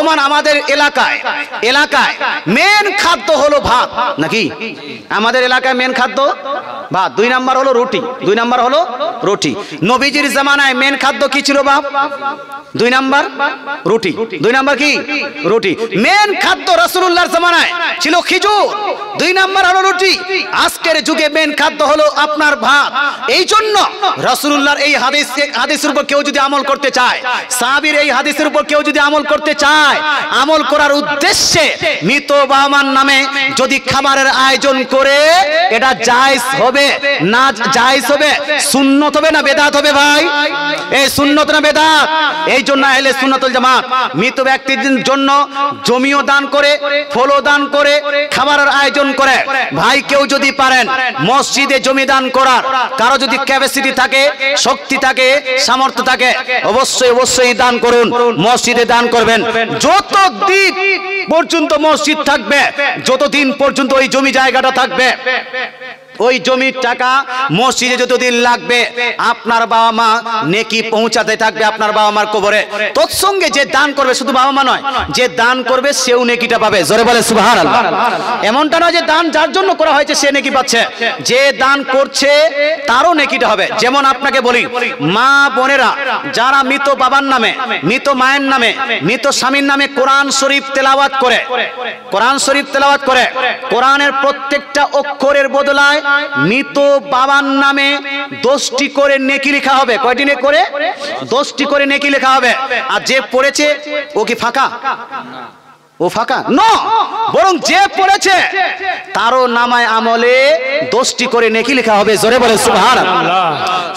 বর্তমান আমাদের এলাকায় মেন খাদ্য হলো ভাত নাকি? আমাদের এলাকায় মেন খাদ্য ভাত, 2 নাম্বার হলো রুটি। নবীজির জামানায় মেন খাদ্য কি ছিল বাপ? 2 নাম্বার রুটি। 2 নাম্বার কি? রুটি। মেন খাদ্য রাসূলুল্লাহর জামানায় ছিল খেজুর, 2 নাম্বার হলো রুটি। আজকের যুগে মেন খাদ্য হলো আপনার ভাত। এই জন্য রাসূলুল্লাহর এই হাদিসের উপর কেউ যদি আমল করতে চায়, সাহাবীর এই হাদিসের উপর কেউ যদি আমল করতে চায়, আমল করার উদ্দেশ্যে মৃত বাবা-মার নামে যদি খাবারের আয়োজন করে, এটা জায়েজ হবে না জায়েজ হবে? সুন্নত হবে না বেদাত হবে ভাই? এই সুন্নত না বেদাত? এই জন্য আহলে সুন্নাত ওয়াল জামাত মৃত ব্যক্তির জন্য জমিও দান করে, ফলও দান করে, খাবারের আয়োজন করে। ভাই কেউ যদি পারেন মসজিদে জমি দান করার, কারো যদি ক্যাপাসিটি থাকে, শক্তি থাকে, সামর্থ্য থাকে, অবশ্যই দান করুন, মসজিদে দান করবেন। যতদিন পর্যন্ত মসজিদ থাকবে, যতদিন পর্যন্ত ওই জমি জায়গাটা থাকবে, ওই জমির টাকা মসজিদে যতদিন লাগবে, আপনার বাবা মা নেকি পৌঁছাতে থাকবে আপনার বাবা মার কবরে। তৎসঙ্গে যে দান করবে, শুধু বাবা মা নয়, যে দান করবে সেও নেকিটা পাবে। জোরে বলে সুবহানাল্লাহ। এমনটা নয় যে দান যার জন্য করা হয়েছে সে নেকি পাচ্ছে, যে দান করছে তারও নেকিটা হবে। যেমন আপনাকে বলি, মা বোনেরা যারা মৃত বাবার নামে, মৃত মায়ের নামে, মৃত স্বামীর নামে কোরআন শরীফ তেলাওয়াত করে, কোরআনের প্রত্যেকটা অক্ষরের বদলায় মৃত বাবার নামে 10টি করে নেকি লেখা হবে। কয়টি করে? 10টি করে নেকি লেখা হবে। আর যে পড়েছে ও কি ফাঁকা? ও ফাঁকা না, বরং যে পড়েছে তারও নামায় আমলে 10টি করে নেকি লেখা হবে। জোরে বলে সুবহানাল্লাহ।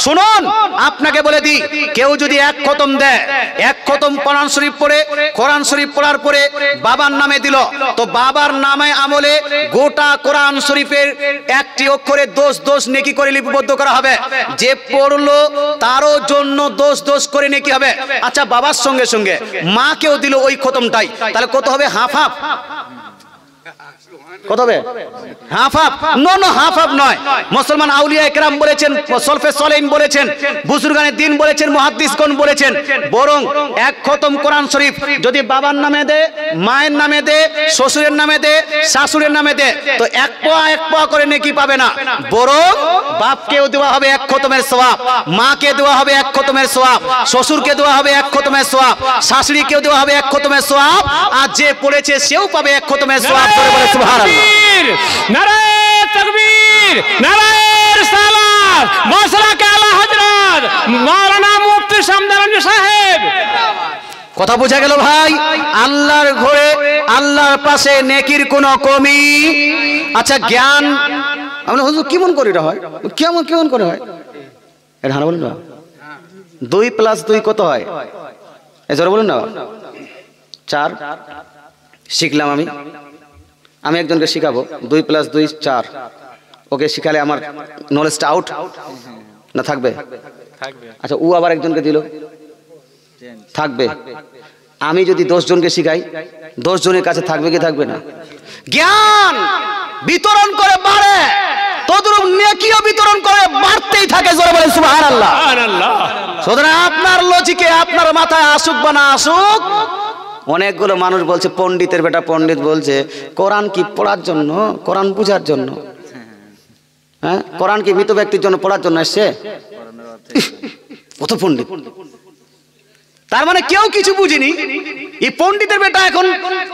শুনুন, আপনাকে বলে দিই, কেউ যদি 1 খতম দেয়, 1 খতম কোরআন শরীফ পড়ে, কোরআন শরীফ পড়ার পরে বাবার নামে দিল, তো বাবার নামে আমলে গোটা কোরআন শরীফের 1টি অক্ষরে 10 নেকি করে লিপিবদ্ধ করা হবে। যে পড়লো তারও জন্য 10 করে নেকি হবে। আচ্ছা, বাবার সঙ্গে সঙ্গে মাকেও দিল ওই খতমটাই, তাহলে কত হবে? হাফ। কত হবে? হাফ। নো, হাফ নয়। মুসলমান আউলিয়া একরাম বলেছেন, সলফে সলেহিন বলেছেন, বুজুর্গানে দিন বলেছেন, মুহাদ্দিসগণ বলেছেন, বরং 1 খতম কোরআন শরীফ যদি বাবার নামে দে, মায়ের নামে দে, শ্বশুরের নামে দে, শাশুড়ের নামে দে, তো 1 পোয়া করে নেকি পাবে না, বরং বাপকেও দেওয়া হবে 1 খতমের সওয়াব, মাকে দেওয়া হবে 1 খতমের সওয়াব, শ্বশুরকে দেওয়া হবে 1 খতমের সওয়াব, শাশুড়িকেও দেওয়া হবে 1 খতমের সওয়াব, আর যে পড়েছে সেও পাবে 1 খতমের সওয়াব। করে বলে সুবহানাল্লাহ। নারায়ে তাকবীর, নারায়ে রিসালাত, মাশরাক আলা হযরত মাওলানা মুফতি শামদানি সাহেব। কথা বোঝা গেল ভাই? আল্লাহর ঘরে, আল্লাহর পাশে নেকির কোনো কমি। আচ্ছা, জ্ঞান আমরা হুজুর কেমন করে এটা হয়? কেমন করে হয় এটা? হানা বলুন না, 2 + 2 কত হয়? এই জোরে বলুন না। 4 শিখলাম আমি একজনকে শিখাবো, 2 + 2 4। ওকে শিখালে আমার নলেজটা আউট না থাকবে? আচ্ছা, ও আবার একজনকে দিল, থাকবে। আমি যদি 10 জনকে শিখাই, 10 জনের কাছে থাকবে কি থাকবে না? জ্ঞান বিতরণ করে বাড়ে, তদ্রূপ নেকিও বিতরণ করে বাড়তেই থাকে। জোরে বলেন সুবহানাল্লাহ। সুতরাং আপনার লজিকে, আপনার মাথায় আসুক বা না আসুক, অনেকগুলো মানুষ বলছে, পণ্ডিতের বেটা পণ্ডিত বলছে কোরআন কি পড়ার জন্য, কোরআন বুঝার জন্য? হ্যাঁ, কোরআন কি মৃত ব্যক্তির জন্য পড়ার জন্য এসছে? কত পণ্ডিত! তার মানে কেউ কিছু বুঝিনি। এই পণ্ডিতের বেটা এখন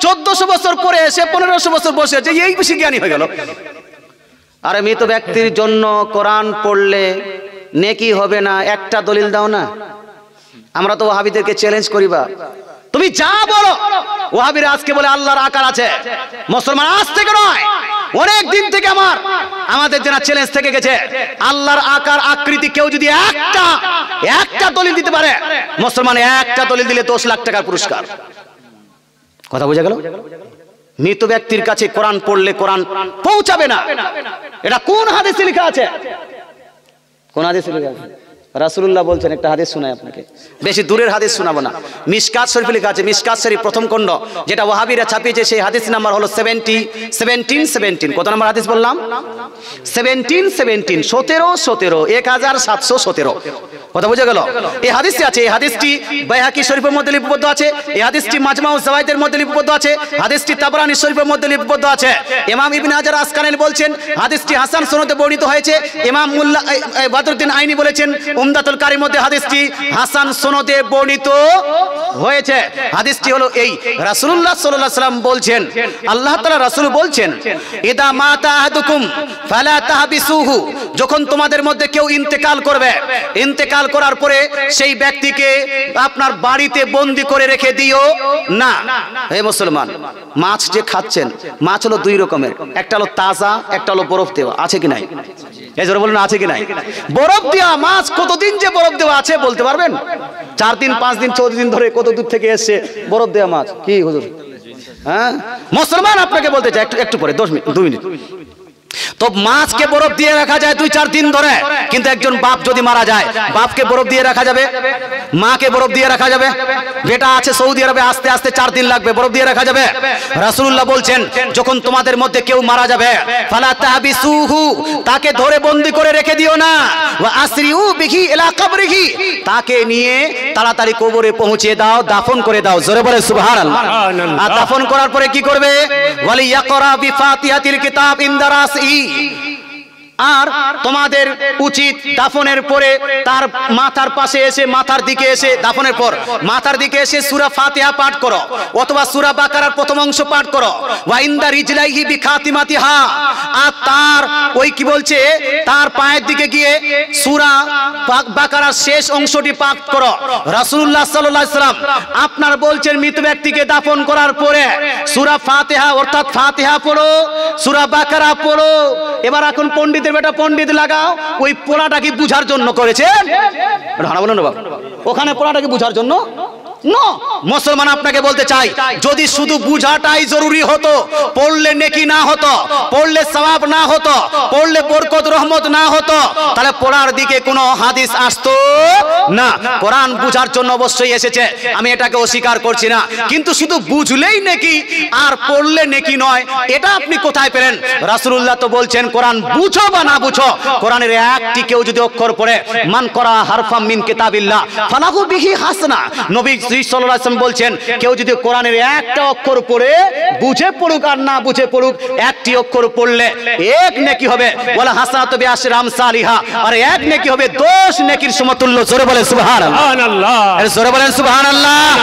1400 বছর পরে এসে 1500 বছর বসে আছে, এই বেশি জ্ঞানী হয়ে গেল। আরে মৃত ব্যক্তির জন্য কোরআন পড়লে নেকি হবে না, একটা দলিল দাও না। আমরা তো ওয়াহাবিদেরকে চ্যালেঞ্জ করিবা, তুমি যা বলো। ওয়াহাবিরা আজকে বলে আল্লাহর আকার আছে, মুসলমান আজ থেকে নয়, অনেক দিন থেকে আমাদের জানা চ্যালেঞ্জ থেকে গেছে, আল্লাহর আকার আকৃতি কেউ যদি একটা দলিল দিতে পারে, মুসলমান একটা দলিল দিলে 10 লাখ টাকার পুরস্কার। কথা বোঝা গেল? মৃত ব্যক্তির কাছে কোরআন পড়লে কোরআন পৌঁছাবে না, এটা কোন হাদিসে লেখা আছে? কোন হাদিসে লেখা আছে? রাসূলুল্লাহ বলছেন, একটা হাদিস শোনাই আপনাকে, বেশি দূরের হাদিস শোনাবো না। মিশকাত শরীফে লেখা আছে, মিশকাত শরীফ প্রথম খণ্ড, যেটা ওয়াহাবিরা ছাপিয়েছে, সেই হাদিস নাম্বার হলো 1717। কত নম্বর হাদিস বললাম? 1717, 1717। কথা বুঝে গেল? এই হাদিসটি আছে, এই হাদিসটি বাইহাকি শরীফের মধ্যে লিপিবদ্ধ আছে, এই হাদিসটি মাজমাউ যাওয়াইদের মধ্যে লিপিবদ্ধ আছে, হাদিসটি তাবরানী শরীফের মধ্যে লিপিবদ্ধ আছে। ইমাম ইবনে হাজার আসকালানী বলছেন হাদিসটি হাসান সনদে বর্ণিত হয়েছে। ইমাম মুল্লা বদরুদ্দিন আইনি বলেছেন উমদাতুল কারীর মধ্যে হাদিসটি হাসান সনদে বর্ণিত হয়েছে। হাদিসটি হলো এই, রাসূলুল্লাহ সাল্লাল্লাহু আলাইহি ওয়াসাল্লাম বলছেন, আল্লাহ তাআলা রাসূল বলছেন, ইদা মাতা আহাদুকুম ফালা তাহবিসুহু, যখন তোমাদের মধ্যে কেউ ইন্তেকাল করবে, ইন্তেকাল করার পরে সেই ব্যক্তিকে আপনার বাড়িতে বন্দী করে রেখে দিও না। হে মুসলমান, মাছ যে খাচ্ছেন, মাছ হলো দুই রকমের, একটা হলো তাজা, একটা হলো বরফ দেওয়া, আছে কি নাই? এই জোরে বলুন, আছে কি নাই? বরফ দেওয়া মাছ কতদিন যে বরফ দেওয়া আছে বলতে পারবেন? 4 দিন 5 দিন 14 দিন ধরে কত দূর থেকে এসছে বরফ দেওয়া মাছ, কি হুজুর? হ্যাঁ মুসলমান, আপনাকে বলতে চাই, একটু পরে 2 মিনিট। তো মাছকে বরফ দিয়ে রাখা যায় 2-4 দিন ধরে, কিন্তু একজন বাপ যদি মারা যায়, বাপকে বরফ দিয়ে রাখা যাবে? মাকে বরফ দিয়ে রাখা যাবে? বেটা আছে সৌদি আরবে, আস্তে আস্তে 4 দিন লাগবে, বরফ দিয়ে রাখা যাবে? রাসূলুল্লাহ বলছেন, যখন তোমাদের মধ্যে কেউ মারা যাবে, ফালা তাহবিসুহু, তাকে ধরে বন্দী করে রেখে দিও না, ওয়া আসরিউ বিহি ইলা কবরিহি, তাকে নিয়ে তাড়াতাড়ি কবরে পৌঁছে দাও, দাফন করে দাও। জোরে বলে সুবহানাল্লাহ। আর দাফন করার পরে কি করবে? ওয়ালি ইয়াকরা বিফাতিহাতিল কিতাব ইনদারাস। আর তোমাদের উচিত দাফনের পরে তার মাথার পাশে এসে, মাথার দিকে এসে, দাফনের পর মাথার দিকে এসে সূরা ফাতিহা পাঠ করো, অথবা সূরা বাকারার প্রথম অংশ পাঠ করো। ওয়া ইনদা রিজলাইহি বিখাতিমাতিহা, আর তার ওই কি বলছে, তার পায়ের দিকে গিয়ে সূরা বাকারার শেষ অংশটি পাঠ করো। রাসূলুল্লাহ সাল্লাল্লাহু আলাইহি ওয়াসাল্লাম আপনার বলছেন, মৃত ব্যক্তিকে দাফন করার পরে সূরা ফাতিহা অর্থাৎ ফাতিহা পড়ো, সূরা বাকারা পড়ো। এবার এখন পণ্ডিতের বেটা পণ্ডিত লাগাও, ওই পড়াটা কি বুঝার জন্য করেছেন? বলুন বাবা, ওখানে পড়াটা কি বুঝার জন্য? মুসলমান, আপনাকে বলতে চাই, যদি শুধু বুঝাটাই জরুরি হতো, পড়লে নেকি না হতো, পড়লে সওয়াব না হতো, পড়লে বরকত রহমত না হতো, তাহলে পড়ার দিকে কোনো হাদিস আসতো না। কোরআন বুঝার জন্য অবশ্যই এসেছে, আমি এটাকে অস্বীকার করছি না, কিন্তু শুধু বুঝলেই নেকি আর পড়লে নেকি নয়, এটা আপনি কোথায় পেলেন? রাসূলুল্লাহ তো বলছেন, কোরআন বুঝো বা না বুঝো, কোরআনের একটি কেউ যদি অক্ষর পড়ে, মান করা হারফাম মিন কিতাবিল্লাহ ফালাহু বিহি হাসানা, নবী সাল্লাল্লাহু আলাইহি ওয়াসাল্লাম বলছেন, কেউ যদি কোরআনের একটা অক্ষর পড়ে, বুঝে পড়ুক আর না বুঝে পড়ুক, একটি অক্ষর পড়লে 1 নেকি হবে, ওয়ালা হাসানাতু বিআশরি আমসালিহা, আর 1 নেকি হবে 10 নেকির সমতুল্য। জোরে বলেন সুবহানাল্লাহ, জোরে বলেন সুবহানাল্লাহ।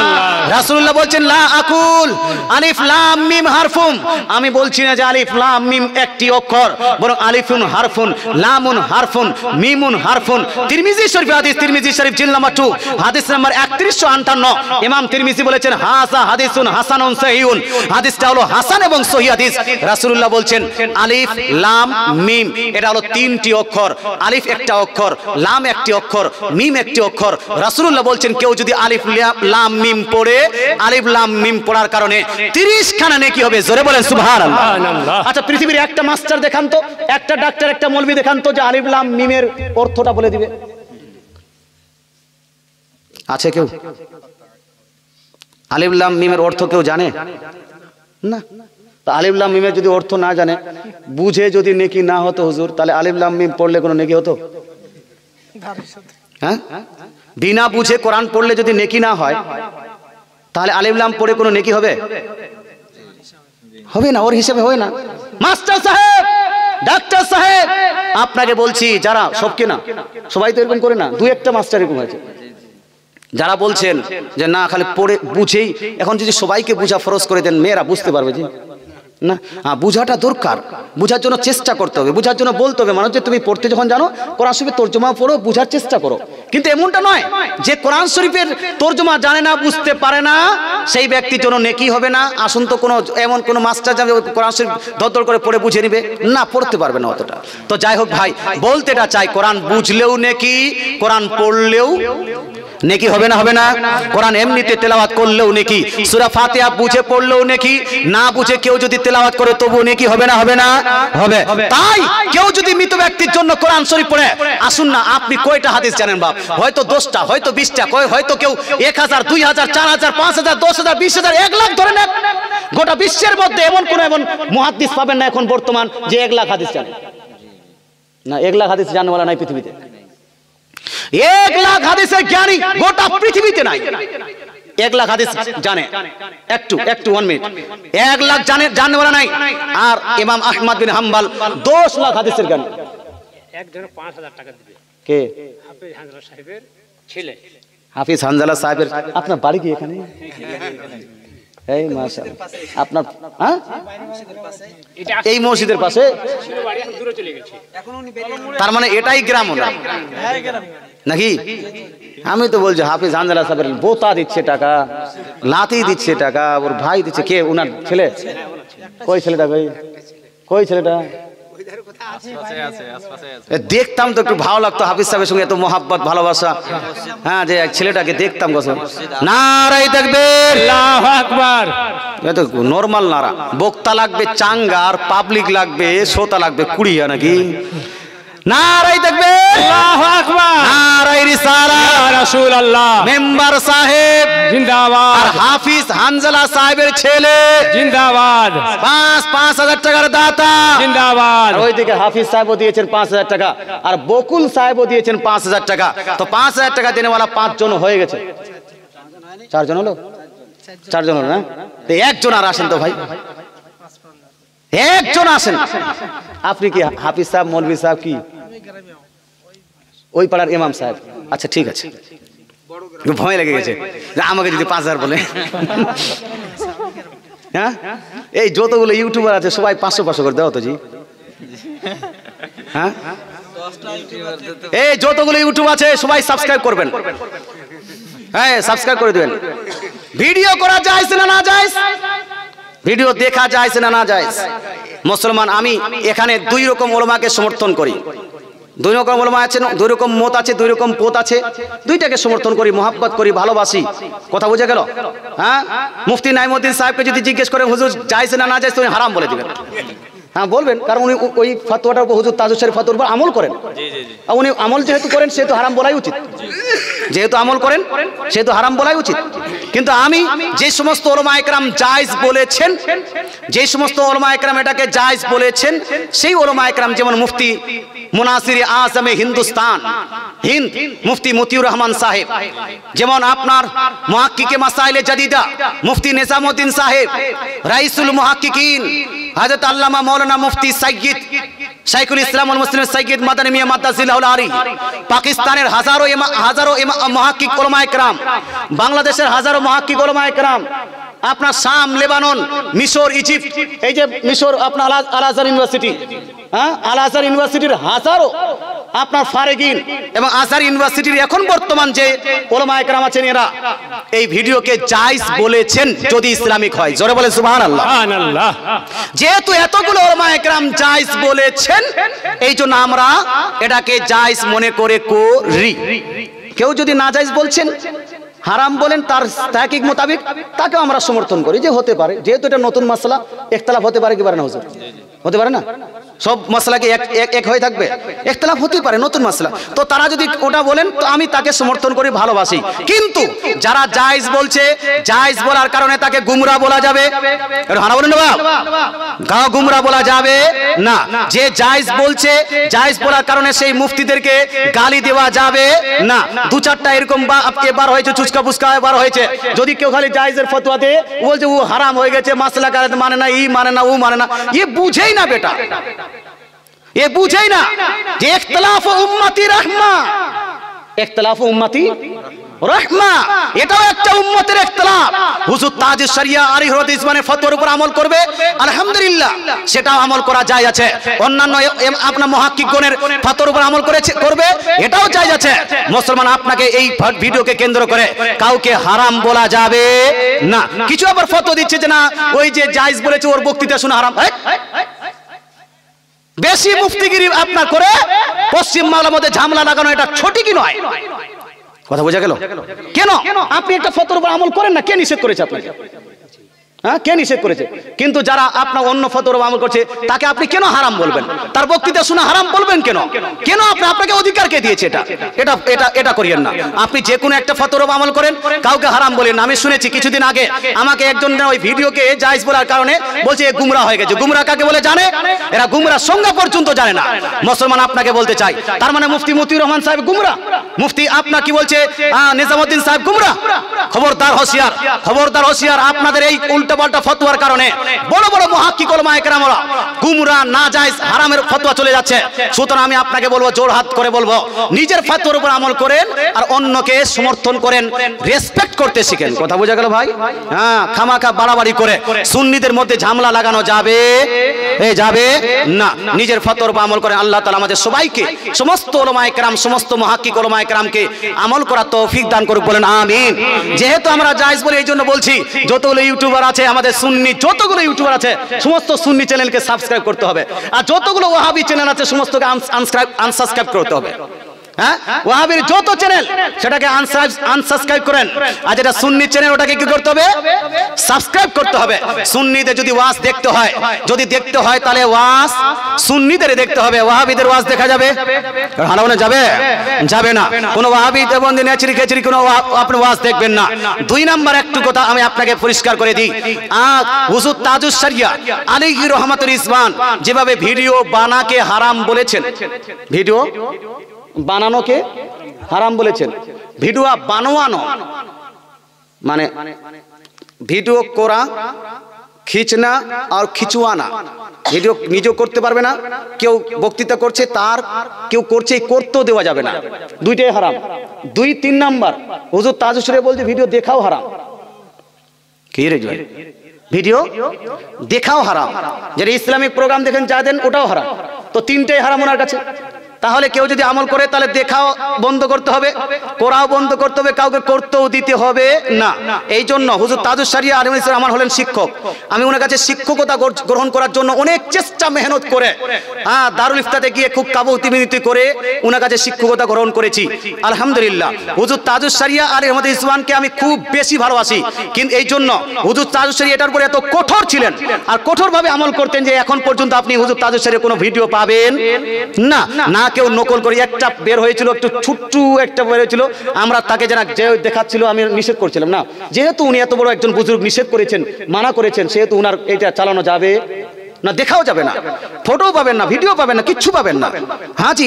রাসূলুল্লাহ বলছেন, লা আকুল আলিফ লাম মিম হারফুন, আমি বলছি না যে আলিফ লাম মিম একটি অক্ষর, বরং আলিফুন হারফুন, লামুন হারফুন, মিমুন হারফুন। তিরমিজি শরীফ হাদিস, তিরমিজি শরীফ জিলদ নাম্বার 2 হাদিস নাম্বার 3158, ইমাম তিরমিজি বলেছেন, হাসা হাদিসুন হাসানুন সহিহুন, হাদিসটা হলো হাসান এবং সহিহ হাদিস। রাসূলুল্লাহ বলছেন, আলিফ লাম মিম, এটা হলো 3টি অক্ষর, আলিফ একটা অক্ষর, লাম একটি অক্ষর, মিম একটি অক্ষর। রাসূলুল্লাহ বলছেন, কেউ যদি আলিফ লাম মিম পড়ে, আলিফ লাম মিম পড়ার কারণে 30 খানা নেকি হবে। জোরে বলেন সুবহানাল্লাহ। আচ্ছা, পৃথিবীর একটা মাস্টার দেখান তো, একটা ডাক্তার, একটা মৌলবি দেখান তো, যে আলিফ লাম মিমের অর্থটা বলে দিবে? আছে কেউ? আলিফ লাম মিমের অর্থ কেউ জানে না? তো আলিফ লাম মিমের যদি অর্থ না জানে, বুঝে যদি নেকি না হতো হুজুর, তাহলে আলিফ লাম মিম পড়লে কোনো নেকি হতো? হ্যাঁ, বিনা বুঝে কোরআন পড়লে যদি নেকি না হয়, তাহলে আলিফ লাম পড়ে কোনো নেকি হবে? হবে না, ওর হিসেবে হয় না। মাস্টার সাহেব, ডাক্তার সাহেব, আপনাকে বলছি, যারা, সবকে না, সবাই তো এরকম করে না, 2-1টা মাস্টার এরকম হয়েছে, যারা বলছেন যে না খালি পড়ে বুঝেই, এখন যদি সবাইকে বুঝা ফরজ করে দেন, মেয়েরা বুঝতে পারবে জি না? বুঝাটা দরকার, বুঝার জন্য চেষ্টা করতে হবে, বুঝার জন্য বলতে হবে মানুষ যে তুমি পড়তে যখন জানো, কোরআন শরীফের তর্জমা পড়ো, বুঝার চেষ্টা করো। কিন্তু এমনটা নয় যে কোরআন শরীফের তর্জমা জানে না, বুঝতে পারে না, সেই ব্যক্তির জন্য নেকি হবে না। আসুন তো, কোনো এমন কোনো মাস্টার যাবে কোরআন শরীফ দরদর করে পড়ে বুঝে নিবে না? পড়তে পারবে না অতটা। তো যাই হোক ভাই, বলতেটা চাই, কোরআন বুঝলেও নেকি, কোরআন পড়লেও নেকি হবে না হবে না? কোরআন এমনিতে তেলাওয়াত করলেও নেকি, সূরা ফাতিহা বুঝে পড়লেও নেকি, না বুঝে কেউ যদি তেলাওয়াত করে তবুও নেকি হবে না হবে না? হবে। তাই কেউ যদি মৃত ব্যক্তির জন্য কোরআন শরীফ পড়ে, আসুন না আপনি কয়টা হাদিস জানেন বাপ? হয়তো 10টা, হয়তো 20টা, হয়তো কেউ 1000, 2000, 4000, 5000, 10000, 20000, 1 লাখ ধরে নেন। গোটা বিশ্বের মধ্যে এমন মুহাদ্দিস পাবেন না এখন বর্তমান যে 1 লাখ হাদিস জানে না। 1 লাখ হাদিস জানওয়ালা নাই পৃথিবীতে। 1 লাখ হাদিসের জ্ঞানী গোটা পৃথিবীতে নাই। 1 লাখ হাদিস জানে, একটু 1 মিনিট, 1 লাখ জানেওয়ালা নাই। আর ইমাম আহমদ বিন হাম্বল 10 লাখ হাদিসের জ্ঞানী। একজনে 5000 টাকা দিবে। কে? হাফেজ হানজালা সাহেবের ছেলে। হাফিজ হানজালা সাহেবের। আপনার বাড়ি কি এখানে? এই মাশাআল্লাহ। আপনার হ্যাঁ এই মসজিদের পাশে? দূরে চলে গেছে। তার মানে এটাই গ্রাম নাকি? আমি তো বলছি হাফিজ হানজালা সাহেবের বোতা দিচ্ছে টাকা, লাতি দিচ্ছে টাকা, ওর ভাই দিচ্ছে। কে? ওনার ছেলে? কই ছেলেটা? কই ছেলেটা? দেখতাম তো একটু ভালো লাগতো হাফিজ সাহেবের সঙ্গে এত মহাব্বত ভালোবাসা। হ্যাঁ, যে ছেলেটাকে দেখতাম গোসল। নারাই তাকবীর, আল্লাহু আকবার। এটা তো নরমাল নারা। বক্তা লাগবে চাঙ্গা আর পাবলিক লাগবে শ্রোতা লাগবে কুড়িয়া নাকি? নারাই তাকবীর, আল্লাহু আকবার। নারাই রিসালাত, ইয়া রাসূলুল্লাহ। মেম্বার সাহেব জিন্দাবাদ। আর হাফিজ হানজালা সাহেবের ছেলে জিন্দাবাদ। 5000 টাকার দাতা জিন্দাবাদ। আর ওইদিকে হাফিজ সাহেবও দিয়েছেন 5000 টাকা, আর বকুল সাহেবও দিয়েছেন 5000 টাকা। তো 5000 টাকা দেনেওয়ালা 5 জন হয়ে গেছে। 4 জন হলো? 4 জন হলো না? তো 1 জন আর আসেন তো ভাই, 1 জন আসেন। আপনি কি হাফিজ সাহেব, মৌলভী সাহেব কি ওই পাড়ার ইমাম সাহেব? আচ্ছা ঠিক আছে, ভয় লেগে গেছে যে আমাকে যদি 5000 বলে। হ্যাঁ, এই যতগুলো ইউটিউবার আছে সবাই 500 করে দাও তো জি। হ্যাঁ, এই যতগুলো ইউটিউব আছে সবাই সাবস্ক্রাইব করবেন। হ্যাঁ, সাবস্ক্রাইব করে দিবেন। ভিডিও করা যায় না না যায়? ভিডিও দেখা যায় না না যায়? মুসলমান আমি এখানে 2 রকম ওলামাকে সমর্থন করি। 2 রকম ওলামা আছে, 2 রকম মত আছে, 2 রকম পথ আছে। 2টাকে সমর্থন করি, মহব্বত করি, ভালোবাসি। কথা বুঝে গেল? হ্যাঁ, মুফতি নাইমুদ্দিন সাহেবকে যদি জিজ্ঞেস করেন হুজুর জায়েজ না না জায়েজ, তো উনি হারাম বলে দিবেন। হ্যাঁ বলবেন, কারণ উনি ওই ফতোয়াটার উপর হুজুর তাজুদ শরীফ ফতোয়ার উপর আমল করেন। আর উনি আমল যেহেতু করেন সেহেতু হারাম বলাই উচিত। যেহেতু আমল করেন সেহেতু হারাম বলাই উচিত। কিন্তু আমি যে সমস্ত ওলামা একরাম জায়েজ বলেছেন, যে সমস্ত ওলামা একরাম এটাকে জায়েজ বলেছেন, সেই ওলামা একরাম যেমন মুফতি মুনাসির আজমে হিন্দুস্তান হিন্দ মুফতি মতিউর রহমান সাহেব, যেমন আপনার মুহাক্কিকে মাসাইলে জাদিদা মুফতি নিজামউদ্দিন সাহেব, রাইসুল মুহাক্কিকিন হযরত আল্লামা মাওলানা মুফতি সাইয়্যিদ শাইখুল ইসলাম ওয়াল মুসলিম সাইয়্যিদ মাদানী মিয়া মাদ্দাজিল্লাহুল আলী, পাকিস্তানের হাজারো মুহাক্কিক ওলামা একরাম, বাংলাদেশের হাজারো মুহাক্কিক ওলামা একরাম, আপনার শাম, লেবানন, মিশর, ইজিপ্ট, এই যে মিশর আপনার আল আজহার ইউনিভার্সিটি, হ্যাঁ আল আজহার ইউনিভার্সিটির হাজারো আপনার ফারেগিন এবং আজহার ইউনিভার্সিটির এখন বর্তমান যে ওলামা একরাম আছেন, এরা এই ভিডিওকে জায়েজ বলেছেন যদি ইসলামিক হয়। জোরে বলে সুবহানাল্লাহ। সুবহানাল্লাহ। যেহেতু এতগুলো ওলামা একরাম জায়েজ বলেছেন, এই জন্য আমরা এটাকে জায়েজ মনে করে করি। কেউ যদি না জায়েজ বলছেন, হারাম বলেন, তার তাহকিক মোতাবেক তাকেও আমরা সমর্থন করি যে হতে পারে। যেহেতু এটা নতুন মাসলা, ইখতিলাফ হতে পারে কি পারে না হুজুর? হতে পারে না? সব মাসলা কি এক হয়ে থাকবে? ইখতিলাফ হতে পারে, নতুন মাসলা। তো তারা যদি ওটা বলেন তো আমি তাকে সমর্থন করি, ভালোবাসি। কিন্তু যারা জায়েজ বলছে, জায়েজ বলার কারণে তাকে গুমরা বলা যাবে? এটা হানা বলেন না বাবা, গা গুমরা বলা যাবে না। যে জায়েজ বলছে, জায়েজ বলার কারণে সেই মুফতিদেরকে গালি দেওয়া যাবে না। 2-4টা এরকম এবার হয়েছে, চুচকা পুচকা এবার হয়েছে। যদি কেউ খালি জায়েজের ফতোয়া দেয়, বলছে ও হারাম হয়ে গেছে, মাসলা কারাত মানে না, ই মানে না, ও মানে না, এ বুঝেই না বেটা, এ বুঝেই না যে ইখতিলাফ উম্মতি রাহমা, ইখতিলাফ উম্মতি রাহমা, এটাও একটা উম্মতের ইখতিলাফ। হুজুর তাজুস শরিয়া আলী হযরত ইসমানের ফতোয়ার উপর আমল করবে, আলহামদুলিল্লাহ, সেটাও আমল করা যায় আছে। অন্যান্য আপনার মুহাক্কিকগণের ফতোয়ার উপর আমল করবে, এটাও জায়েজ আছে। মুসলমান আপনাকে এই ভিডিওকে কেন্দ্র করে কাউকে হারাম বলা যাবে না। কিছু আবার ফতোয়া দিচ্ছে যে না ওই যে জায়েজ বলেছে ওর বক্তৃতা শুনে হারাম। বেশি মুফতিগিরি আপনার করে পশ্চিম বাংলার মধ্যে ঝামেলা লাগানো এটা ছোট কি নয়? কথা বোঝা গেল? কেন আপনি একটা ফতোয়ার উপর আমল করেন না? কে নিষেধ করেছে আপনাকে? হ্যাঁ, কে নিষেধ করেছে? কিন্তু যারা আপনার অন্য ফতোয়ার আমল করছে তাকে আপনি কেন হারাম বলবেন? তার বক্তৃতা শুনে হারাম বলবেন কেন? কেন আপনাকে অধিকার কে দিয়েছে? এটা করিয়েন না। আপনি যে কোনো একটা ফতোয়ার আমল করেন, কাউকে হারাম বলেন না। আমি শুনেছি কিছুদিন আগে আমাকে একজন ওই ভিডিওকে জায়েজ বলার কারণে বলছে গুমরা হয়ে গেছে। গুমরা কাকে বলে জানে? এরা গুমরা সংজ্ঞা পর্যন্ত জানে না। মুসলমান আপনাকে বলতে চাই, তার মানে মুফতি মতিউর রহমান সাহেব গুমরা? মুফতি আপনার কি বলছে নিজামউদ্দিন সাহেব গুমরা? খবরদার হোশিয়ার, খবরদার হোশিয়ার। আপনাদের এই উল্টাপাল্টা ফতোয়ার কারণে বড় বড় মুহাক্কিক উলামায়ে কেরামরা গুমরা, নাজায়েজ, হারামের ফতোয়া চলে যাচ্ছে। সুতরাং আমি আপনাকে বলবো, জোর হাত করে বলবো, নিজের ফতোয়ার উপর আমল করেন আর অন্যকে সমর্থন করেন, রেসপেক্ট করতে শিখেন। কথা বোঝা গেল ভাই? হ্যাঁ, খামাখা বাড়াবাড়ি করে সুন্নিদের মধ্যে ঝামেলা লাগানো যাবে যাবে না। নিজের ফতোয়ার উপর আমল করেন। আল্লাহ তাআলা আমাদের সবাইকে, সমস্ত উলামায়ে কেরাম, সমস্ত মুহাক্কিক উলামায়ে কেরামকে আমল করার তৌফিক দান করুক, বলেন আমিন। যেহেতু আমরা জায়েজ বলে এই জন্য বলছি, যতগুলো ইউটিউবার আছে আমাদের সুন্নি, যতগুলো ইউটিউবার আছে সমস্ত সুন্নি চ্যানেলকে সাবস্ক্রাইব করতে হবে, আর যতগুলো ওয়াহাবি চ্যানেল আছে সমস্তকে আনসাবস্ক্রাইব করতে হবে। হ্যাঁ, ওয়াহাবির যত চ্যানেল সেটাকে আনসাবস্ক্রাইব করেন, আর যেটা সুন্নি চ্যানেল ওটাকে কি করতে হবে? সাবস্ক্রাইব করতে হবে। সুন্নিদের যদি ওয়াজ দেখতে হয়, তাহলে ওয়াজ সুন্নিদের দেখতে হবে। ওয়াহাবিদের ওয়াজ দেখা যাবে? হারানো যাবে? যাবে না। কোন ওয়াহাবি দেবন্দি নেচরি খেচরি কোন আপনি ওয়াজ দেখবেন না। 2 নাম্বার একটু কথা আমি আপনাকে পরিষ্কার করে দিই। হুজুর তাজুস শরিয়া আলাইহি রহমাতুল ইসমান যেভাবে ভিডিও বানাকে হারাম বলেছেন, ভিডিও বানানোকে হারাম বলেছেন, ভিডিও বানোয়ানো মানে ভিডিও করা, খিচনা আর খিচুয়ানা। ভিডিও নিজেও করতে পারবে না, কেউ বক্তৃতা করছে তার কেউ করছে, করতেও দেওয়া যাবে না, দুইটাই হারাম। 2-3 নাম্বার হুজুর তাজুস শরিয়া বলছে ভিডিও দেখাও হারাম। কি রে জয়? ভিডিও দেখাও হারাম। যেটা ইসলামিক প্রোগ্রাম দেখেন যা দেন ওটাও হারাম। তো 3টাই হারাম ওনার কাছে। তাহলে কেউ যদি আমল করে তাহলে দেখাও বন্ধ করতে হবে, করাও বন্ধ করতে হবে, কাউকে করতেও দিতে হবে না। এই জন্য হুজুর তাজুস শরিয়া আলাইহিস সালাম আমার হলেন শিক্ষক। আমি ওনার কাছে শিক্ষকতা গ্রহণ করার জন্য অনেক চেষ্টা মেহনত করে দারুল ইফতাতে গিয়ে খুব কাবুতিমিনতি করে ওনার কাছে শিক্ষকতা গ্রহণ করেছি। আলহামদুলিল্লাহ হুজুর তাজুস শরিয়া আলাইহিস সালামকে আমি খুব বেশি ভালোবাসি। কিন্তু এই জন্য হুজুর তাজুস শরিয়া এটার উপরে এত কঠোর ছিলেন আর কঠোরভাবে আমল করতেন যে এখন পর্যন্ত আপনি হুজুর তাজুস শরিয়ার কোনো ভিডিও পাবেন না। না কেউ নকল করে, একটা বের হয়েছিল, একটু ছোট্ট একটা বের হয়েছিল, আমরা তাকে যারা যে দেখাচ্ছিল আমি নিষেধ করছিলাম না। যেহেতু উনি এত বড় একজন বুজুর্গ নিষেধ করেছেন, মানা করেছেন, সেহেতু উনার এটা চালানো যাবে না, দেখাও যাবে না, ফটো পাবেন না, ভিডিও পাবেন না, কিচ্ছু পাবেন না। হ্যাঁ জি,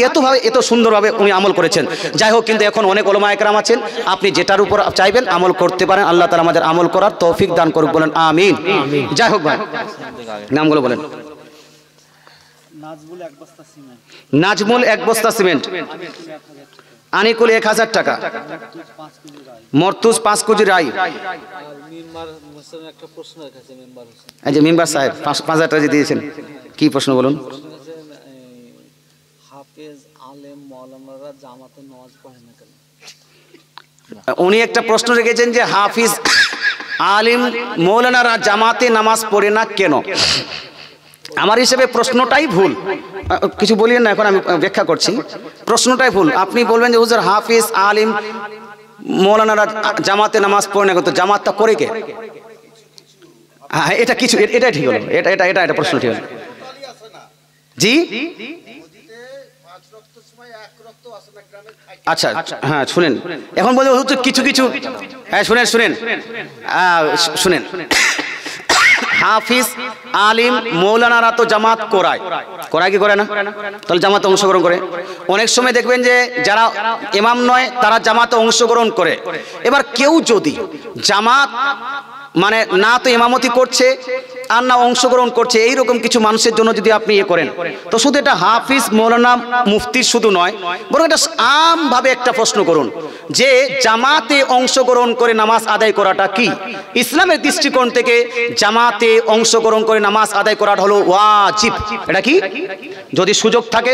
এত সুন্দরভাবে উনি আমল করেছেন। যাই হোক, কিন্তু এখন অনেক উলামায়ে কেরাম আছেন, আপনি যেটার উপর চাইবেন আমল করতে পারেন। আল্লাহ তাআলা আমাদের আমল করার তৌফিক দান করুক, বলেন আমিন। যাই হোক ভাই, নামগুলো বলেন। নাজমুল 1 বস্তা সিমেন্ট, আনিকুল 1000 টাকা, মর্তুজ 5 কেজি রাই। আচ্ছা, মেম্বার সাহেব 5000 টাকা দিয়েছেন, কি প্রশ্ন বলুন? উনি একটা প্রশ্ন রেখেছেন যে হাফিজ আলিম মৌলানারা জামাতে নামাজ পড়ে না কেন? আমার হিসেবে প্রশ্নটাই ভুল। কিছু বলিয়েন না, এখন আমি ব্যাখ্যা করছি। প্রশ্নটাই ভুল। আপনি বলবেন যে হুজুর হাফিজ আলিম মৌলানারা জামাতে নামাজ পড়ে না, তো জামাতটা করে কে? হ্যাঁ, এটা কিছু, এটাই ঠিক হলো, এটা প্রশ্ন ঠিক হলো। জি আচ্ছা, হ্যাঁ শুনেন, এখন বলবো হুজুর কিছু কিছু, হ্যাঁ শুনেন, হাফিজ আলিম মৌলানারা তো জামাত করায় কি করে না? তাহলে জামাতে অংশগ্রহণ করে। অনেক সময় দেখবেন যে যারা ইমাম নয় তারা জামাতে অংশগ্রহণ করে। এবার কেউ যদি জামাত মানে না তো ইমামতি করছে আর না অংশগ্রহণ করছে, এইরকম কিছু মানুষের জন্য যদি আপনি করেন, তো শুধু এটা হাফিজ মৌলানা মুফতির শুধু নয়, বরং এটা আমভাবে একটা প্রশ্ন করুন যে জামাতে অংশগ্রহণ করে নামাজ আদায় করাটা কি? ইসলামের দৃষ্টিকোণ থেকে জামাতে অংশগ্রহণ করে নামাজ আদায় করাটা হলো ওয়াজিব। এটা কি? যদি সুযোগ থাকে,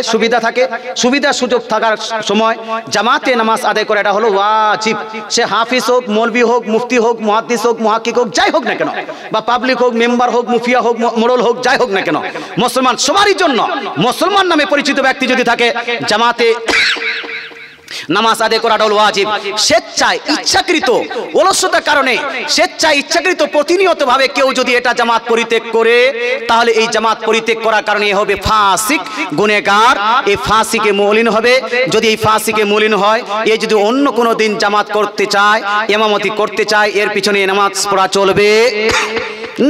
সুযোগ থাকার সময় জামাতে নামাজ আদায় করা এটা হলো ওয়াজিব। সে হাফিজ হোক, মৌলভী হোক, মুফতি হোক, মুহাদ্দিস হোক, মুহাক্কিক হোক, যাই হোক না কেন, বা পাবলিক হোক, মেম্বার হোক, মুফিয়া হোক, মোড়ল হোক, যাই হোক না কেন, মুসলমান সবারই জন্য মুসলমান নামে পরিচিত ব্যক্তি যদি থাকে জামাতে নামাজ আদায় করাটা হলো ওয়াজিব। স্বেচ্ছায় ইচ্ছাকৃত অলসতার কারণে স্বেচ্ছায় ইচ্ছাকৃত প্রতিনিয়ত ভাবে কেউ যদি এটা জামাত পরিত্যাগ করে, তাহলে এই জামাত পরিত্যাগ করার কারণে হবে ফাসিক, গুনাহগার। এই ফাসিকে মলিন হবে। যদি এই ফাসিকে মলিন হয়, এ যদি অন্য কোনো দিন জামাত করতে চায়, ইমামতি করতে চায়, এর পিছনে নামাজ পড়া চলবে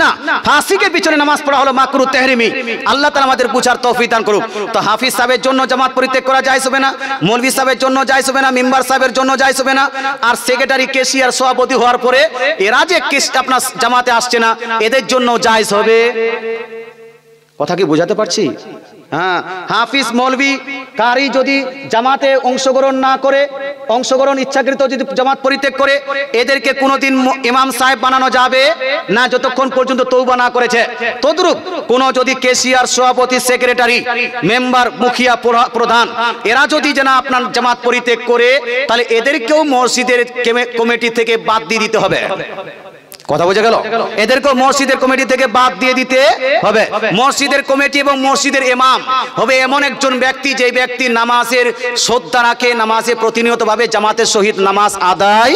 না। ফাসিকের পিছনে নামাজ পড়া হলো মাকরুহ তাহরিমি। আল্লাহ তাআলা আমাদের বুঝার তৌফিক দান করুক। তো হাফিজ সাহেবের জন্য জামাত পরিত্যাগ করা জায়েজ হবে না, মৌলভী সাহেবের জন্য জায়েজ হবে না, মেম্বার সাহেবের জন্য জায়েজ হবে না। আর সেক্রেটারি, ক্যাশিয়ার, সভাপতি হওয়ার পরে এরা যে আপনার জামাতে আসছে না, এদের জন্য জায়েজ হবে। কথা কি বোঝাতে পারছি? হ্যাঁ, হাফিজ, মৌলভী, কারি যদি জামাতে অংশগ্রহণ না করে, অংশগ্রহণ ইচ্ছাকৃত যদি জামাত পরিত্যাগ করে, এদেরকে কোনোদিন ইমাম সাহেব বানানো যাবে না যতক্ষণ পর্যন্ত তওবা না করেছে। তদ্রূপ কোন যদি ক্যাশিয়ার, সভাপতি, সেক্রেটারি, মেম্বার, মুখিয়া, প্রধান এরা যদি যেন আপনার জামাত পরিত্যাগ করে, তাহলে এদেরকেও মসজিদের কমিটি থেকে বাদ দিয়ে দিতে হবে। কথা বোঝা গেল? এদেরকে মসজিদের কমিটি থেকে বাদ দিয়ে দিতে হবে। মসজিদের কমিটি এবং মসজিদের ইমাম হবে এমন একজন ব্যক্তি, যে ব্যক্তি নামাজের শ্রদ্ধা রাখে, নামাজে প্রতিনিয়ত ভাবে জামাতের সহিত নামাজ আদায়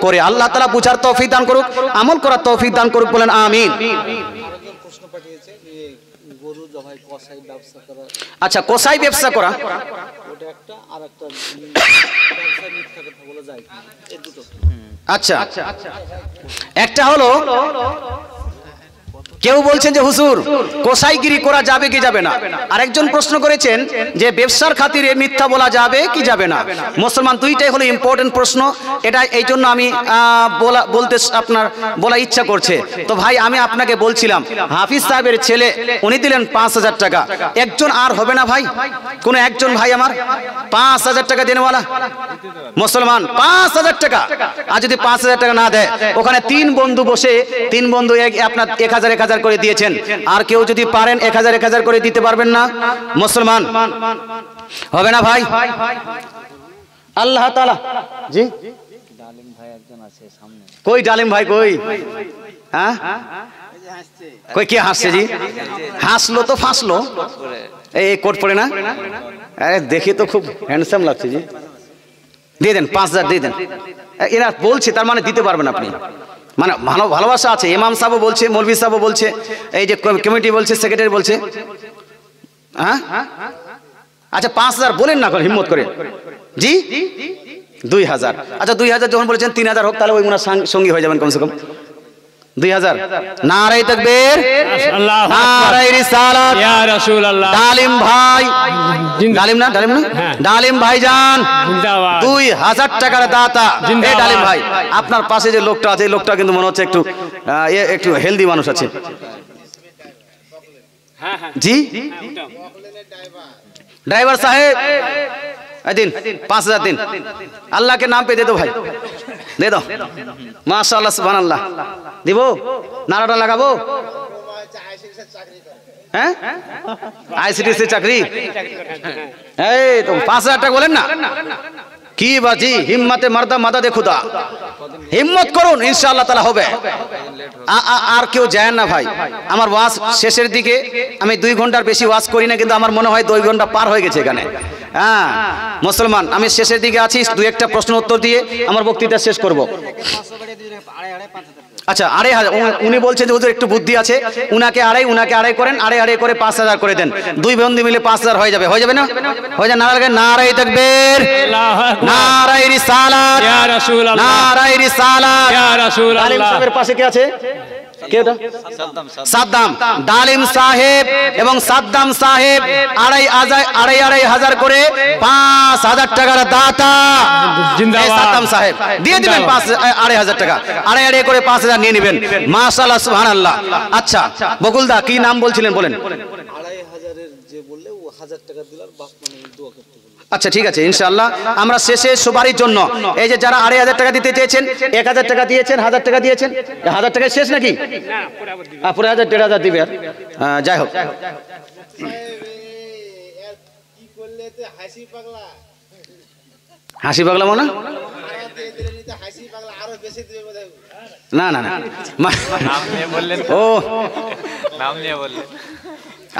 করে। আল্লাহ তাআলা বুঝার তৌফিক দান করুক, আমল করার তৌফিক দান করুক, বলেন আমিন। আচ্ছা, কসাই ব্যবসা করা, আচ্ছা একটা হলো, কেউ বলছেন যে হুজুর কসাইগিরি করা যাবে কি যাবে না। আরেকজন প্রশ্ন করেছেন যে ব্যবসার খাতিরে মিথ্যা বলা যাবে কি যাবে না। মুসলমান, দুইটাই হলো ইম্পর্টেন্ট প্রশ্ন। এটা এই জন্য আমি আপনার বলা ইচ্ছা করছে। তো ভাই, আমি আপনাকে বলছিলাম, হাফিজ সাহেবের ছেলে উনি দিলেন 5,000 টাকা। একজন আর হবে না ভাই? কোন একজন ভাই আমার 5,000 টাকা দেনেওয়ালা মুসলমান, 5,000 টাকা। আর যদি 5,000 টাকা না দেয়, ওখানে 3 বন্ধু বসে, 3 বন্ধু আপনার 1,000 করে দিয়েছেন। আর কেউ যদি পারেন 1,000 করে দিতে পারবেন না মুসলমান? হবে না ভাই? আল্লাহ তাআলা, জি ডালিম ভাই একজন আছে সামনে। কই ডালিম ভাই কই? হ্যাঁ, কই কে হাসছে জি? হাসলো তো ফাঁসলো, এই কোট পড়ে না? আরে দেখি তো খুব হ্যান্ডসাম লাগছে জি। দিয়ে দেন 5,000 দিয়ে দেন। এরা বলছে, তার মানে দিতে পারবেন আপনি, মানে ভালোবাসা আছে। ইমাম সাহেব বলছে, মৌলভী সাহেব বলছে, এই যে কমিটি বলছে, সেক্রেটারি বলছে। হ্যাঁ, আচ্ছা 5,000 বলেন না, হিম্মত করে জি। 2,000, আচ্ছা 2,000 যখন বলেছেন 3,000 হোক, তাহলে ওই মনে সঙ্গী হয়ে যাবেন কমসে কম। 2,000। নারায়ে তাকবীর, নারায়ে রিসালাত, ইয়া রাসূলুল্লাহ। ডালিম ভাই, ডালিম না, ডালিম না, ডালিম ভাইজান জিন্দাবাদ, 2,000 টাকার দাতা। এই ডালিম ভাই, আপনার পাশে যে লোকটা আছে, এই লোকটা কিন্তু মনে হচ্ছে একটু হেলদি মানুষ আছে জি। ড্রাইভার সাহেব দিন 5,000 দিন, আল্লাহ के नाम पे दे दो भाई, दे दो। माशाअल्लाह, सुबहानाल्लाह। দিব, নারাটা লাগাবো। হ্যাঁ, আইসিটিসি চাকরি। এই তো 5,000 টাকা বলেন না কি বাজি। হিম্মতে মারদা মাদাদে খুদা, হিম্মত করুন, ইনশাআল্লাহ তাআলা হবে। আর কেউ যায় না ভাই। আমার ওয়াজ শেষের দিকে, আমি 2 ঘন্টার বেশি ওয়াজ করি না, কিন্তু আমার মনে হয় 2 ঘন্টা পার হয়ে গেছে এখানে। হ্যাঁ মুসলমান, আমি শেষের দিকে আছি, 2-1টা প্রশ্ন উত্তর দিয়ে আমার বক্তৃতা শেষ করব। আচ্ছা, 2,500 উনি বলছেন যে হুজুর একটু বুদ্ধি আছে, উনাকে আড়াই করেন, আড়াই করে 5,000 করে দেন। 2 বন্ধু মিলে 5,000 হয়ে যাবে। হয়ে যাবে না? হয়ে যায়। নারায়ে তাকবীর, নারায়ে রিসালাত, ইয়া রাসূলুল্লাহ, নারায়ে রিসালাত, ইয়া রাসূলুল্লাহ। ডালিম সাহেবের পাশে কে আছে? সাদ্দাম, ডালিম সাহেব এবং সাদ্দাম সাহেব 2,500 করে 5,000 টাকার দাতা জিন্দাবাদ। সাদ্দাম সাহেব দিয়ে দিবেন 2,500 টাকা, আড়াই করে 5,000 নিয়ে নেবেন। মাশাআল্লাহ, সুবহানাল্লাহ। আচ্ছা বকুলদা, কি নাম বলছিলেন বলেন? 2,500 যে বললে ও 1,000 টাকা দিলার বাপ মানে দোয়া করতে। আচ্ছা ঠিক আছে, ইনশাআল্লাহ আমরা শেষে সবারই জন্য, এই যে যারা 2,500 টাকা দিতে চেয়েছেন, 1,000 টাকা দিয়েছেন, 1,000 টাকা দিয়েছেন, 1,000 টাকা শেষ নাকি? পুরো 1,000 দিবে। আর যাই হোক, কি করলে তে হাসি পাগলা, হাসি পাগলা মনে হাসি পাগলা আরো বেশি দিবে বোধহয়। না না না, নাম নিয়ে বললেন, ও নাম নিয়ে বললেন।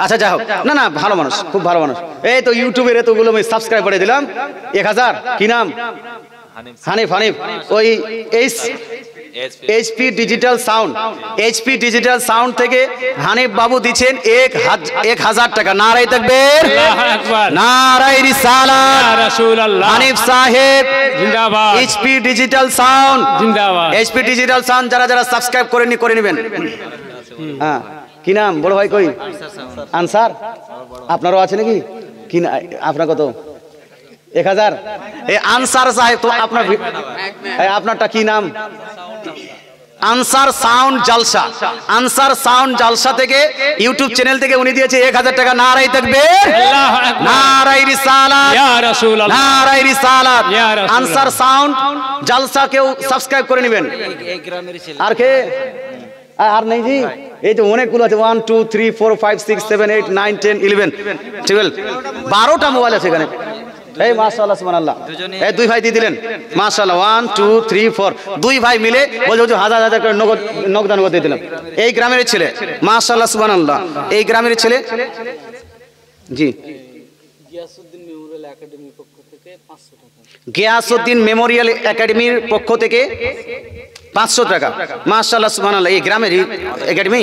আচ্ছা যাই হোক, না না ভালো মানুষ, খুব ভালো মানুষ। এই তো ইউটিউবের এতগুলো আমি সাবস্ক্রাইব করে দিলাম, 1000। কি নাম? হানিফ। হানিফ ওই HP digital sound, HP digital sound থেকে হানিফ বাবু দিচ্ছেন 1000 টাকা। নারায়ে তাকবীর, আল্লাহু আকবার, নারায়ে রিসালাত, ইয়া রাসূলুল্লাহ, হানিফ সাহেব জিন্দাবাদ, এইচপি ডিজিটাল সাউন্ড, জিন্দাবাদ। এইচপি ডিজিটাল সাউন্ড যারা যারা সাবস্ক্রাইব করেননি করে নেবেন। হ্যাঁ, কি নাম বড় ভাই? কই আনসার? আপনারও আছে নাকি? কি না আপনার কত? 1000। এই আনসার সাহেব তো আপনার আপনারটা কি নাম? আনসার সাউন্ড জালসা, আনসার সাউন্ড জালসা থেকে ইউটিউব চ্যানেল থেকে উনি দিয়েছে 1000 টাকা। নারায়ে তাকবীর, আল্লাহু আকবার, নারায়ে রিসালাত, ইয়া রাসূলুল্লাহ, নারায়ে রিসালাত। ইয়া রাসূলুল্লাহ। আনসার সাউন্ড জালসা কেউ সাবস্ক্রাইব করে নেবেন। এই গ্রামের ছেলে আর কে? আর নেই জি, এই তো অনেকগুলো আছে, 1 2 3 4 5 6 7 8 9 10 11 12 12টা মোবাইল আছে এখানে। এই মাশাআল্লাহ সুবহানাল্লাহ, এই দুই ভাই দিয়ে দিলেন মাশাআল্লাহ। 1 2 3 4 দুই ভাই মিলে বলছে হাজার হাজার করে নগদান করে দিয়ে দিলাম। এই গ্রামের ছেলে মাশাআল্লাহ সুবহানাল্লাহ, এই গ্রামের ছেলে। জি, গিয়াসউদ্দিন মেমোরিয়াল একাডেমির পক্ষ থেকে 500 টাকা। গিয়াসউদ্দিন মেমোরিয়াল একাডেমির পক্ষ থেকে 500 টাকা। মাশাআল্লাহ সুবহানাল্লাহ, এই গ্রামের একাডেমি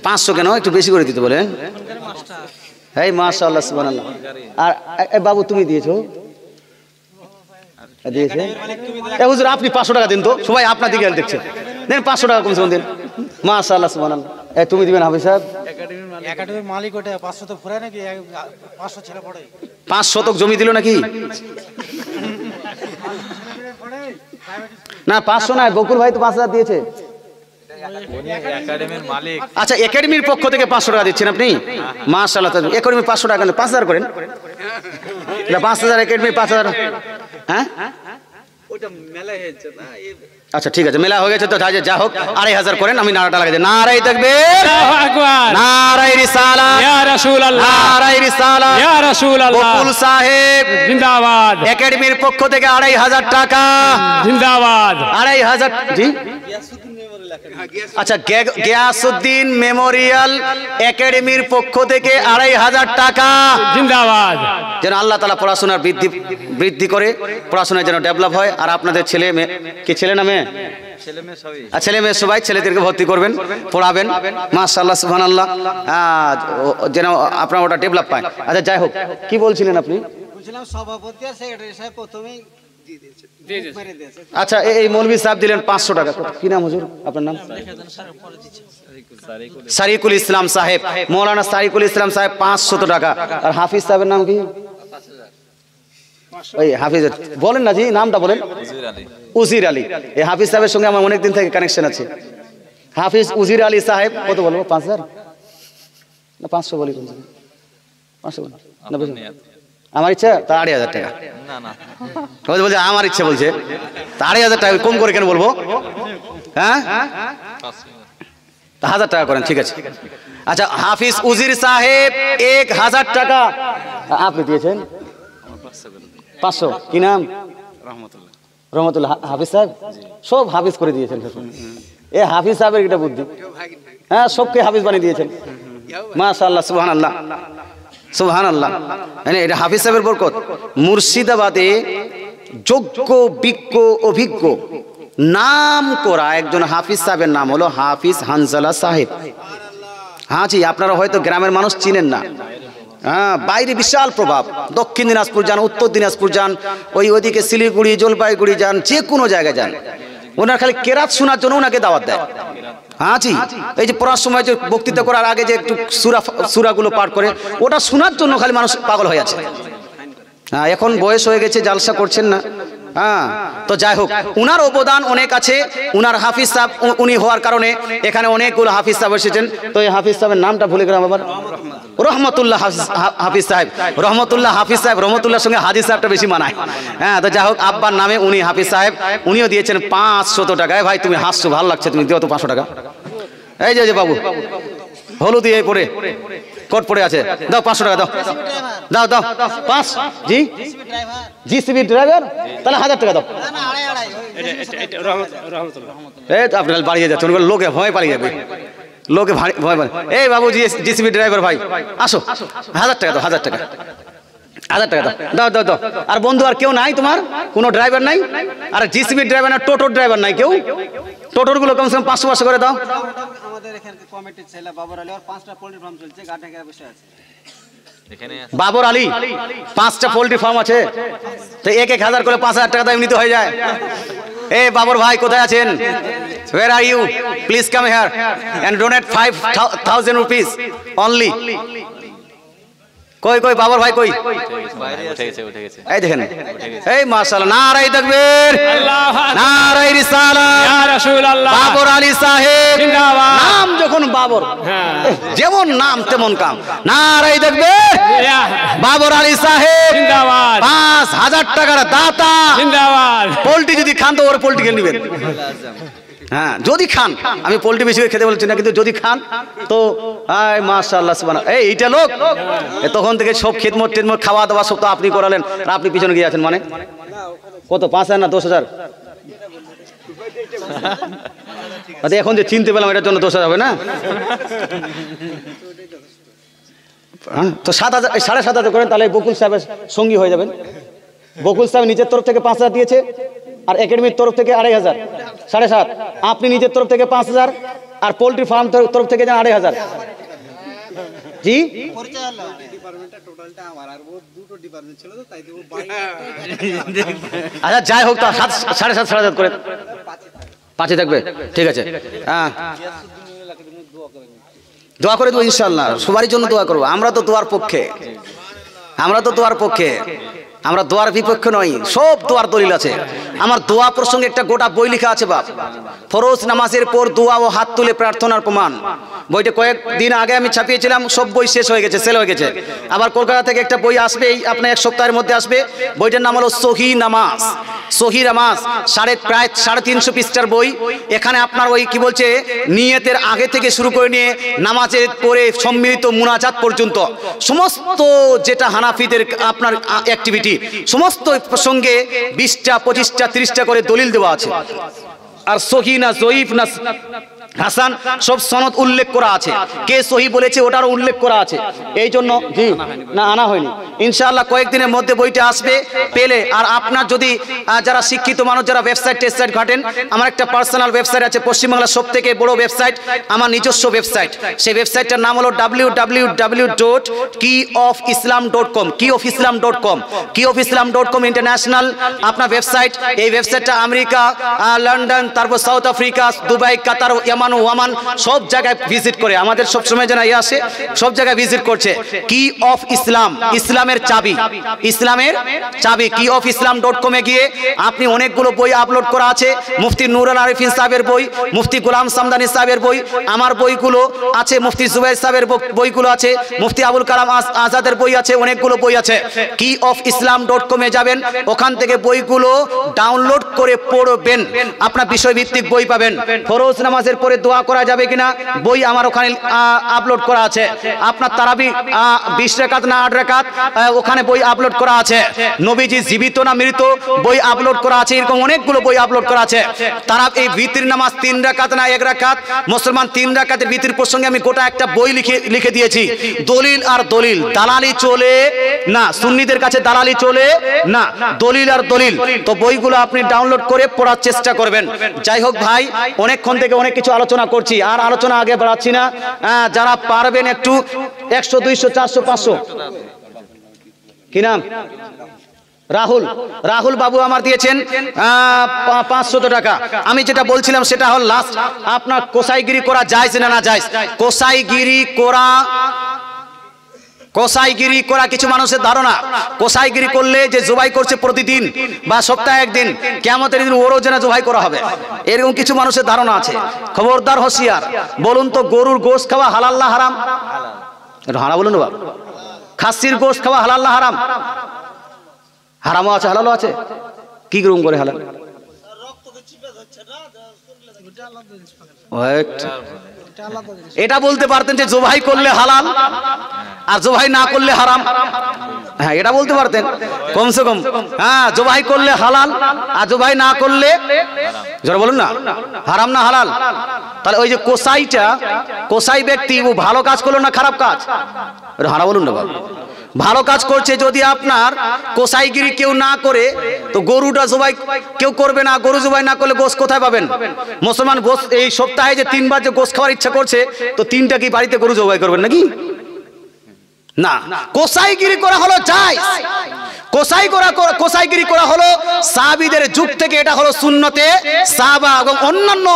500 কেন? একটু বেশি করে দিতে বলেন। এই মাশাআল্লাহ সুবহানাল্লাহ। আর বাবু তুমি দিয়েছো? দিয়েছে? এ হুজুর আপনি 500 টাকা দিন তো, সবাই আপনার দিকে দেখছে, দেন 500 টাকা কমসে কম দিন। মাশাআল্লাহ সুবহানাল্লাহ। এই তুমি দিবেন হাফিজ সাহেব? একাডেমির মালিক ওটা 500 তো ফুরায় নাকি? 500 ছেলে পড়ে। 5 শতক জমি দিল নাকি? না 500 না, বকুল ভাই তো 5000 দিয়েছে। আচ্ছা, একাডেমির পক্ষ থেকে 500 টাকা দিচ্ছেন আপনি? মাশাআল্লাহ, একাডেমি 500 টাকা কেন? 5000 করেন। 5000 একাডেমি 5000। হ্যাঁ ওটা মেলায় হয়েছে না? আচ্ছা ঠিক আছে, মেলা হয়ে গেছে তো যা হোক 2500 করেন, আমি নারাটা লাগাই দিই। নারায়ে তাকবীর, আল্লাহু আকবার, নারায়ে রিসালাত, ইয়া রাসূলুল্লাহ, নারায়ে রিসালাত। ইয়া রাসূলুল্লাহ, বকুল সাহেব জিন্দাবাদ, একাডেমির পক্ষ থেকে 2500 টাকা। জিন্দাবাদ, 2500। জি গিয়াসউদ্দিন মেমোরিয়াল একাডেমি। আচ্ছা, গিয়াসউদ্দিন মেমোরিয়াল একাডেমির পক্ষ থেকে 2500 টাকা। জিন্দাবাদ। যেন আল্লাহ তাআলা পড়াশোনার বৃদ্ধি করে, পড়াশোনায় যেন ডেভেলপ হয়। আর আপনাদের ছেলে মেয়ে, কি ছেলে না মেয়ে? ছেলে মেয়ে সবাই, ছেলেদেরকে ভর্তি করবেন, পড়াবেন। মাশাআল্লাহ সুবহানাল্লাহ, যেন আপনার ওটা ডেভেলপ পায়। আচ্ছা যাই হোক, কি বলছিলেন আপনি? বলছিলাম সভাপতি আর সেক্রেটারি সাহেব প্রথমেই দিয়ে দিয়েছে, মেরে দিয়েছে। আচ্ছা, এই মৌলভী সাহেব দিলেন 500 টাকা। কি নাম হুজুর আপনার? নাম সারিকুল ইসলাম সাহেব, মৌলানা সারিকুল ইসলাম সাহেব 500 টাকা। আর হাফিজ সাহেবের নাম কি? ওই হাফিজ বলেন না জি, নামটা বলেন। উজির আলী। এই হাফিজ সাহেবের সঙ্গে আমার অনেকদিন থেকে কানেকশন আছে। হাফিজ উজির আলী সাহেব কত বলবো? 5000 না 500 বলি? 500 না বেশি? আমার ইচ্ছা তা 2500 টাকা। বলছে আমার ইচ্ছা বলছে তা 2500 টাকা কম করে কেন বলবো? হ্যাঁ 1000 টাকা করেন, ঠিক আছে। আচ্ছা, হাফিজ উজির সাহেব 1000 টাকা আপনি দিয়েছেন। 500। কি নাম? রহমতুল্লাহ। হাফিজ সাহেব সব হাফিজ করে দিয়েছেন। এ হাফিজ সাহেবের এটা বুদ্ধি। হ্যাঁ, সবকে হাফিজ বানিয়ে দিয়েছেন। মাশাআল্লাহ সুবহানাল্লাহ, সুবহানাল্লাহ। মানে এটা হাফিজ সাহেবের বরকত। মুর্শিদাবাদে যোগ্য, বিজ্ঞ, অভিজ্ঞ, নাম করা একজন হাফিজ সাহেবের নাম হলো হাফিজ হানজালা সাহেব। হ্যাঁ জি, আপনারা হয়তো গ্রামের মানুষ চিনেন না। হ্যাঁ, বাইরে বিশাল প্রভাব। দক্ষিণ দিনাজপুর যান, উত্তর দিনাজপুর যান, ওইদিকে শিলিগুড়ি, জলপাইগুড়ি যান, যে কোনো জায়গায় যান, ওনার খালি কেরাত শোনার জন্য ওনাকে দাওয়াত দেয়। হ্যাঁ জি, এই যে পড়ার সময় যে বক্তৃতা করার আগে যে একটু সূরাগুলো পাঠ করে, ওটা শোনার জন্য খালি মানুষ পাগল হয়ে আছে। হ্যাঁ, এখন বয়স হয়ে গেছে, জালসা করছেন না। হ্যাঁ, তো যাই হোক, উনার অবদান অনেক আছে। উনার হাফিজ সাহেব উনি হওয়ার কারণে এখানে অনেকগুলো হাফিজ সাহেব এসেছেন। তো এই হাফিজ সাহেবের নামটা ভুলে গেলাম আবার। রহমতুল্লাহ হাফিজ সাহেব। রহমতুল্লাহ হাফিজ সাহেব, রহমতুল্লাহর সঙ্গে হাজি সাহেবটা বেশি মানায়। হ্যাঁ, তো যাই হোক, আব্বার নামে উনি হাফিজ সাহেব, উনিও দিয়েছেন 500 টাকা। ভাই তুমি হাসছো, ভালো লাগছে, তুমি দিও তো 500 টাকা। এই যে বাবু হলুদ দিয়ে পরে কোট পরে আছে, দাও 500 টাকা দাও, দাও দাও 5। জি জিসিবি ড্রাইভার, তাহলে 1000 টাকা দাও। এই তো আপনার বাড়িয়ে যাচ্ছে, লোকে ভয় পালিয়ে যাবে। লোকে ভয় ভয়, এই বাবু জিসিবি ড্রাইভার ভাই আসো, 1000 টাকা দাও, 1000 টাকা, 1000 টাকা দাও, দাও দাও দাও। আর বন্ধু আর কেউ নাই তোমার, কোনো ড্রাইভার নাই? আর জিসিবি ড্রাইভার না, টোটোর ড্রাইভার নাই কেউ? টোটোর গুলো কমসে কম 500 করে দাও। আমাদের এখানে কমিটির ছেলে বাবর আলী, আর 5টা পোল্ট্রি ফার্ম চলছে, গাটাকে বসে আছে। বাবর আলী 5টা পোল্ট্রি ফার্ম আছে, তো 1000 করে 5000 টাকা দাও, এমনিতে হয়ে যায়। এ বাবর ভাই কোথায় আছেন? Where are you? Please come here and donate 5000 rupees only. কই কই বাবর ভাই কই? এই দেখেন, এই মাশাআল্লাহ, নারায়ে তাকবীর, নারায়ে রিসালাত, ইয়া রাসূলুল্লাহ, বাবর আলী সাহেব জিন্দাবাদ। নাম যখন বাবর, হ্যাঁ, যেমন নাম তেমন কাম। নারায়ে তাকবীর, ইয়া বাবর আলী সাহেব জিন্দাবাদ, 5000 টাকার দাতা। জিন্দাবাদ। পোল্ট্রি যদি খান তো ওর পোল্ট্রি খেয়ে নেবেন। হ্যাঁ যদি খান, আমি পোল্ট্রি বেশি করে খেতে বলছি না, কিন্তু যদি খান তো মাশাআল্লাহ সুবহানাল্লাহ। এই এইটা লোক তখন থেকে সব খেদমত টেদমত খাওয়া দাওয়া সব তো আপনি করালেন, আর আপনি পিছনে গিয়ে আছেন মানে কত, 5000 না 10000? আচ্ছা এখন যে চিনতে পেলাম এটার জন্য 10000 হবে না? তো 7000, 7500 করেন, তাহলে বকুল সাহেবের সঙ্গী হয়ে যাবেন। বকুল সাহেব নিজের তরফ থেকে 5000 দিয়েছে, আর একাডেমির তরফ থেকে 2500, 7.5। আপনি নিজের তরফ থেকে 5000, আর পোল্ট্রি ফার্ম তরফ থেকে যান 2500। জি আচ্ছা যাই হোক, তা 7,500 করে 5 থাকবে, ঠিক আছে। হ্যাঁ দোয়া করে দেবো ইনশাল্লাহ, সবারই জন্য দোয়া করবো। আমরা তো দোয়ার পক্ষে, আমরা তো দোয়ার পক্ষে, আমরা দোয়ার বিপক্ষে নই, সব দোয়ার দলিল আছে। আমার দোয়া প্রসঙ্গে একটা গোটা বই লেখা আছে বাপ, ফরজ নামাজের পর দোয়া ও হাত তুলে প্রার্থনার প্রমাণ। বইটা কয়েকদিন আগে আমি ছাপিয়েছিলাম, সব বই শেষ হয়ে গেছে, সেল হয়ে গেছে। আবার কলকাতা থেকে একটা বই আসবে, এই আপনার 1 সপ্তাহের মধ্যে আসবে। বইটার নাম হলো সহি নামাজ, সহি নামাজ, প্রায় 350 পৃষ্ঠার বই। এখানে আপনার ওই কি বলছে, নিয়তের আগে থেকে শুরু করে নিয়ে নামাজের পরে সম্মিলিত মুনাজাত পর্যন্ত সমস্ত যেটা হানাফিদের আপনার অ্যাক্টিভিটি, সমস্ত প্রসঙ্গে 20টা 25টা 30টা করে দলিল দেওয়া আছে। আর সহি না জয়ীফ না হাসান সব সনদ উল্লেখ করা আছে, কে সহি বলেছে ওটারও উল্লেখ করা আছে। এই জন্য জি না আনা হয়নি, ইনশাআল্লাহ কয়েকদিনের মধ্যে বইটা আসবে পেলে। আর আপনার যদি যারা শিক্ষিত মানুষ, যারা ওয়েবসাইট টেস্টসাইট ঘাটেন, আমার একটা পার্সোনাল ওয়েবসাইট আছে, পশ্চিমবাংলার সব থেকে বড় ওয়েবসাইট, আমার নিজস্ব ওয়েবসাইট। সেই ওয়েবসাইটটার নাম হলো www.keyofislam.com, keyofislam.com, keyofislam.com ইন্টারন্যাশনাল আপনার ওয়েবসাইট। এই ওয়েবসাইটটা আমেরিকা, লন্ডন, তারপর সাউথ আফ্রিকা, দুবাই, কাতার, ইয়ামান, ওমান সব জায়গায় ভিজিট করে। আমাদের সব সময় যেন আসে, সব জায়গায় ভিজিট করছে। কি অফ ইসলাম, ইসলামের চাবি, ইসলামের চাবি, keyofislam.com এ গিয়ে আপনি অনেকগুলো বই আপলোড করা আছে। মুফতি নুরুল আরিফিন সাহেবের বই, মুফতি গোলাম সামদানি সাহেবের বই, আমার বইগুলো আছে, মুফতি জুবাইর সাহেবের বইগুলো আছে, মুফতি আবুল কালাম আজাদের বই আছে, অনেকগুলো বই আছে। keyofislam.com এ যাবেন, ওখান থেকে বইগুলো ডাউনলোড করে পড়বেন, আপনার বিষয়ভিত্তিক বই পাবেন। ফরজ নামাজের পরে দোয়া করা যাবে কিনা, বই আমার ওখানে আপলোড করা আছে। আপনার তারাবি 20 রাকাত না 8 রাকাত, ওখানে বই আপলোড করা আছে। নবীজি জীবিত না মৃত, বই আপলোড করা আছে। এরকম অনেকগুলো বই আপলোড করা আছে। তারা এই ভিতর নামাজ 3 রাকাত না 1 রাকাত, মুসলমান 3 রাকাতের ভিতর প্রসঙ্গে আমি গোটা একটা বই লিখে দিয়েছি। দলিল আর দলিল, দালালি চলে না, সুন্নিদের কাছে দালালি চলে না, দলিল আর দলিল। তো বইগুলো আপনি ডাউনলোড করে পড়ার চেষ্টা করবেন। যাই হোক ভাই, অনেকক্ষণ থেকে অনেক কিছু আলোচনা করছি, আর আলোচনা আগে বাড়াচ্ছি না। যারা পারবেন একটু 100 200 400 500, কি নাম, রাহুল, রাহুল বাবু আমার দিয়েছেন 500 টাকা। আমি যেটা বলছিলাম সেটা হল লাস্ট, আপনার কোসাইগিরি করা যায় না না যায়? কোসাইগিরি করা কিছু মানুষের ধারণা, কোসাইগিরি করলে যে জবাই করছে প্রতিদিন বা সপ্তাহে একদিন, কিয়ামতের দিন ওরও যেন জবাই করা হবে, এরকম কিছু মানুষের ধারণা আছে। খবরদার, হোশিয়ার। বলুন তো, গরুর গোশত খাওয়া হালাল না হারাম? এটা হারাম বলুন বাবা। খাসির গোশত খাওয়া হালাল না হারাম? হারামও আছে হালালও আছে। কি রকম করে হালাল? এটা বলতে পারতেন যে জবাই করলে হালাল, আর জবাই না করলে হারাম। হ্যাঁ, এটা বলতে পারতেন কমসে কম। হ্যাঁ, জবাই করলে হালাল আর জবাই না করলে যারা বলুন না হারাম না হালাল। তাহলে ওই যে কোসাই ব্যক্তি ও ভালো কাজ করলো না খারাপ কাজ? হারা বলুন না বাবা, ভালো কাজ করছে। যদি আপনার কোসাইগিরি কেউ না করে তো গরুটা জবাই কেউ করবে না, গরু জবাই না করলে গোশ কোথায় পাবেন? মুসলমান গোশ এই সপ্তাহে যে 3 বার যে গোশ খাওয়ার ইচ্ছা করছে তো 3টা কি বাড়িতে গরু জবাই করবেন নাকি? না, কোসাইগিরি করা হলো জায়েজ। কোসাইগিরি করা হলো সাহাবীদের যুগ থেকে, এটা হলো সুন্নতে সাহাবা এবং অন্যান্য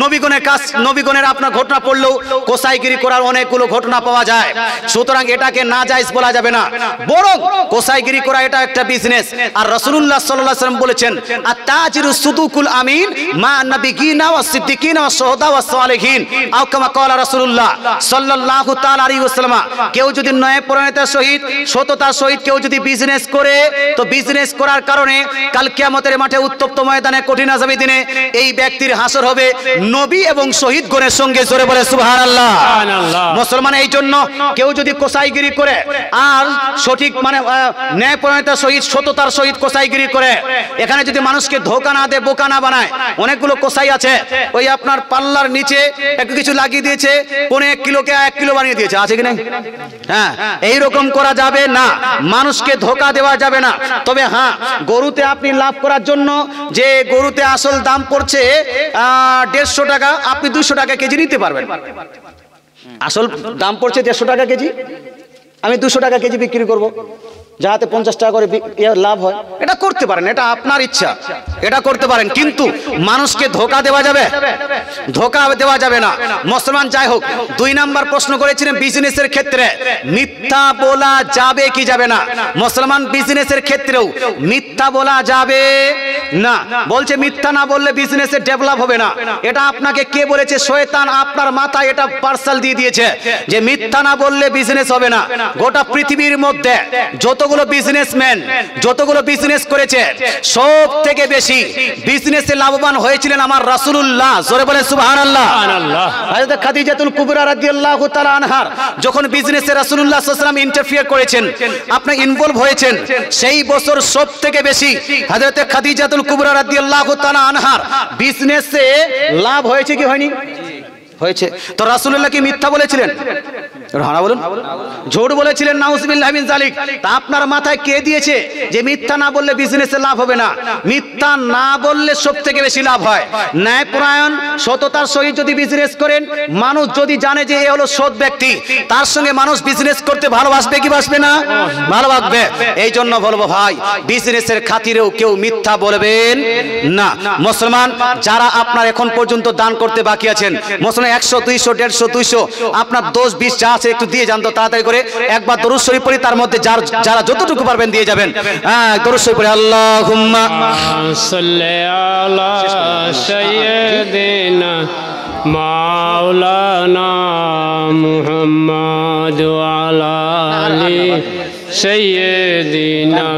নবীগণের কাজ। নবীগণের আপনার ঘটনা পড়লেও কোসাইগিরি করার অনেকগুলো ঘটনা পাওয়া যায়। সুতরাং এটাকে না জায়েজ বলা যাবে না, বরং কোসাইগিরি করা এটা একটা বিজনেস। আর রাসূলুল্লাহ সাল্লাল্লাহু আলাইহি ওয়াসাল্লাম বলেছেন, আত-তাজিরু সুদুকুল আমিন মা নাবিয়িনা ওয়াস সিদ্দিকিনা ওয়াস শুহাদা ওয়াস সালিহিন, আও কামা ক্বালা রাসূলুল্লাহ সাল্লাল্লাহু তাআলা আলাইহি ওয়াসাল্লাম। কেউ যদি ন্যায়পরায়ণতার সহিত সততার সহিত কেউ যদি বিজনেস করে তো বিজনেস করার কারণে কাল কিয়ামতের মাঠে উত্তপ্ত ময়দানে কঠিন আযাবের দিনে এই ব্যক্তির হাসর হবে নবী এবং শহীদ গণের সঙ্গে। জোরে বলে সুবহানাল্লাহ। মুসলমান এই জন্য কেউ যদি কোসাইগিরি করে আর সঠিক মানে ন্যায়পরায়ণতার সহিত সততার সহিত কোসাইগিরি করে, এখানে যদি মানুষকে ধোঁকা না দেয়, বোকা না বানায়। অনেকগুলো কোসাই আছে ওই আপনার পাল্লার নিচে একটু কিছু লাগিয়ে দিয়েছে, 1 কিলোকে 1 কিলো বানিয়ে দিয়েছে, আছে কি না? হ্যাঁ, এইরকম করা যাবে না, মানুষকে ধোঁকা দেওয়া যাবে না। তবে হ্যাঁ, গরুতে আপনি লাভ করার জন্য যে গরুতে আসল দাম পড়ছে 150 টাকা, আপনি 200 টাকা কেজি নিতে পারবেন। আসল দাম পড়ছে 150 টাকা কেজি, আমি 200 টাকা কেজি বিক্রি করব, যাতে 50 টাকা করে লাভ হয়। এটা করতে পারেন, এটা আপনার ইচ্ছা, এটা করতে পারেন। কিন্তু মানুষকে ধোঁকা দেওয়া যাবে, ধোঁকা দেওয়া যাবে না। মুসলমান যাই হোক, 2 নাম্বার প্রশ্ন করেছিলেন বিজনেসের ক্ষেত্রে মিথ্যা বলা যাবে কি যাবে না? মুসলমান বিজনেসের ক্ষেত্রেও মিথ্যা বলা যাবে না। বলছে মিথ্যা না বললে বিজনেসে ডেভেলপ হবে না। এটা আপনাকে কে বলেছে? শয়তান আপনার মাথায় এটা পার্সেল দিয়ে দিয়েছে যে মিথ্যা না বললে বিজনেস হবে না। গোটা পৃথিবীর মধ্যে যতগুলো বিজনেসম্যান যতগুলো বিজনেস করেছে সব থেকে বেশি বিজনেসে লাভবান হয়েছিলেন আমার রাসূলুল্লাহ। জোরে বলেন সুবহানাল্লাহ। হযরত খাদিজাতুল কুবরা রাদিয়াল্লাহু তাআলা আনহার যখন বিজনেসে রাসূলুল্লাহ সাল্লাল্লাহু আলাইহি ওয়াসাল্লাম ইন্টারফিয়ার করেছেন, আপনি ইনভলভ হয়েছেন, সেই বছর সব থেকে বেশি হযরত খাদিজাতুল কুবরা রাদিয়াল্লাহু তাআলা আনহার বিজনেসে লাভ হয়েছে কি হয়নি? হয়েছে। তো রাসূলুল্লাহ কি মিথ্যা বলেছিলেন? হানা বলুন, ঝুট বলেছিলেন? নাউযুবিল্লাহি মিন যালিক। তা আপনার মাথায় কে দিয়েছে যে মিথ্যা না বললে বিজনেসে লাভ হবে না? মিথ্যা না বললে সবথেকে বেশি লাভ হয়। ন্যায়পরায়ণ সততার সহিত যদি বিজনেস করেন, মানুষ যদি জানে যে এ হলো সৎ ব্যক্তি, তার সঙ্গে মানুষ বিজনেস করতে ভালোবাসবে কি বাসবে না? ভালোবাসবে। এই জন্য বলবো ভাই, বিজনেসের খাতিরেও কেউ মিথ্যা বলবেন না। মুসলমান যারা আপনার এখন পর্যন্ত দান করতে বাকি আছেন, মুসলমান 100 200 150 200 আপনার 10 20 যা আছে একটু দিয়ে যান তো তাড়াতাড়ি করে। একবার দরুদ শরীফ পড়ি, তার মধ্যে যারা যতটুকু পারবেন দিয়ে যাবেন। হ্যাঁ, দরুদ শরীফ পড়ি। আল্লাহুম্মা সাল্লি আলা সাইয়্যিদিনা মাওলানা মুহাম্মদ ওয়া আলা আলি সাইয়্যিদিনা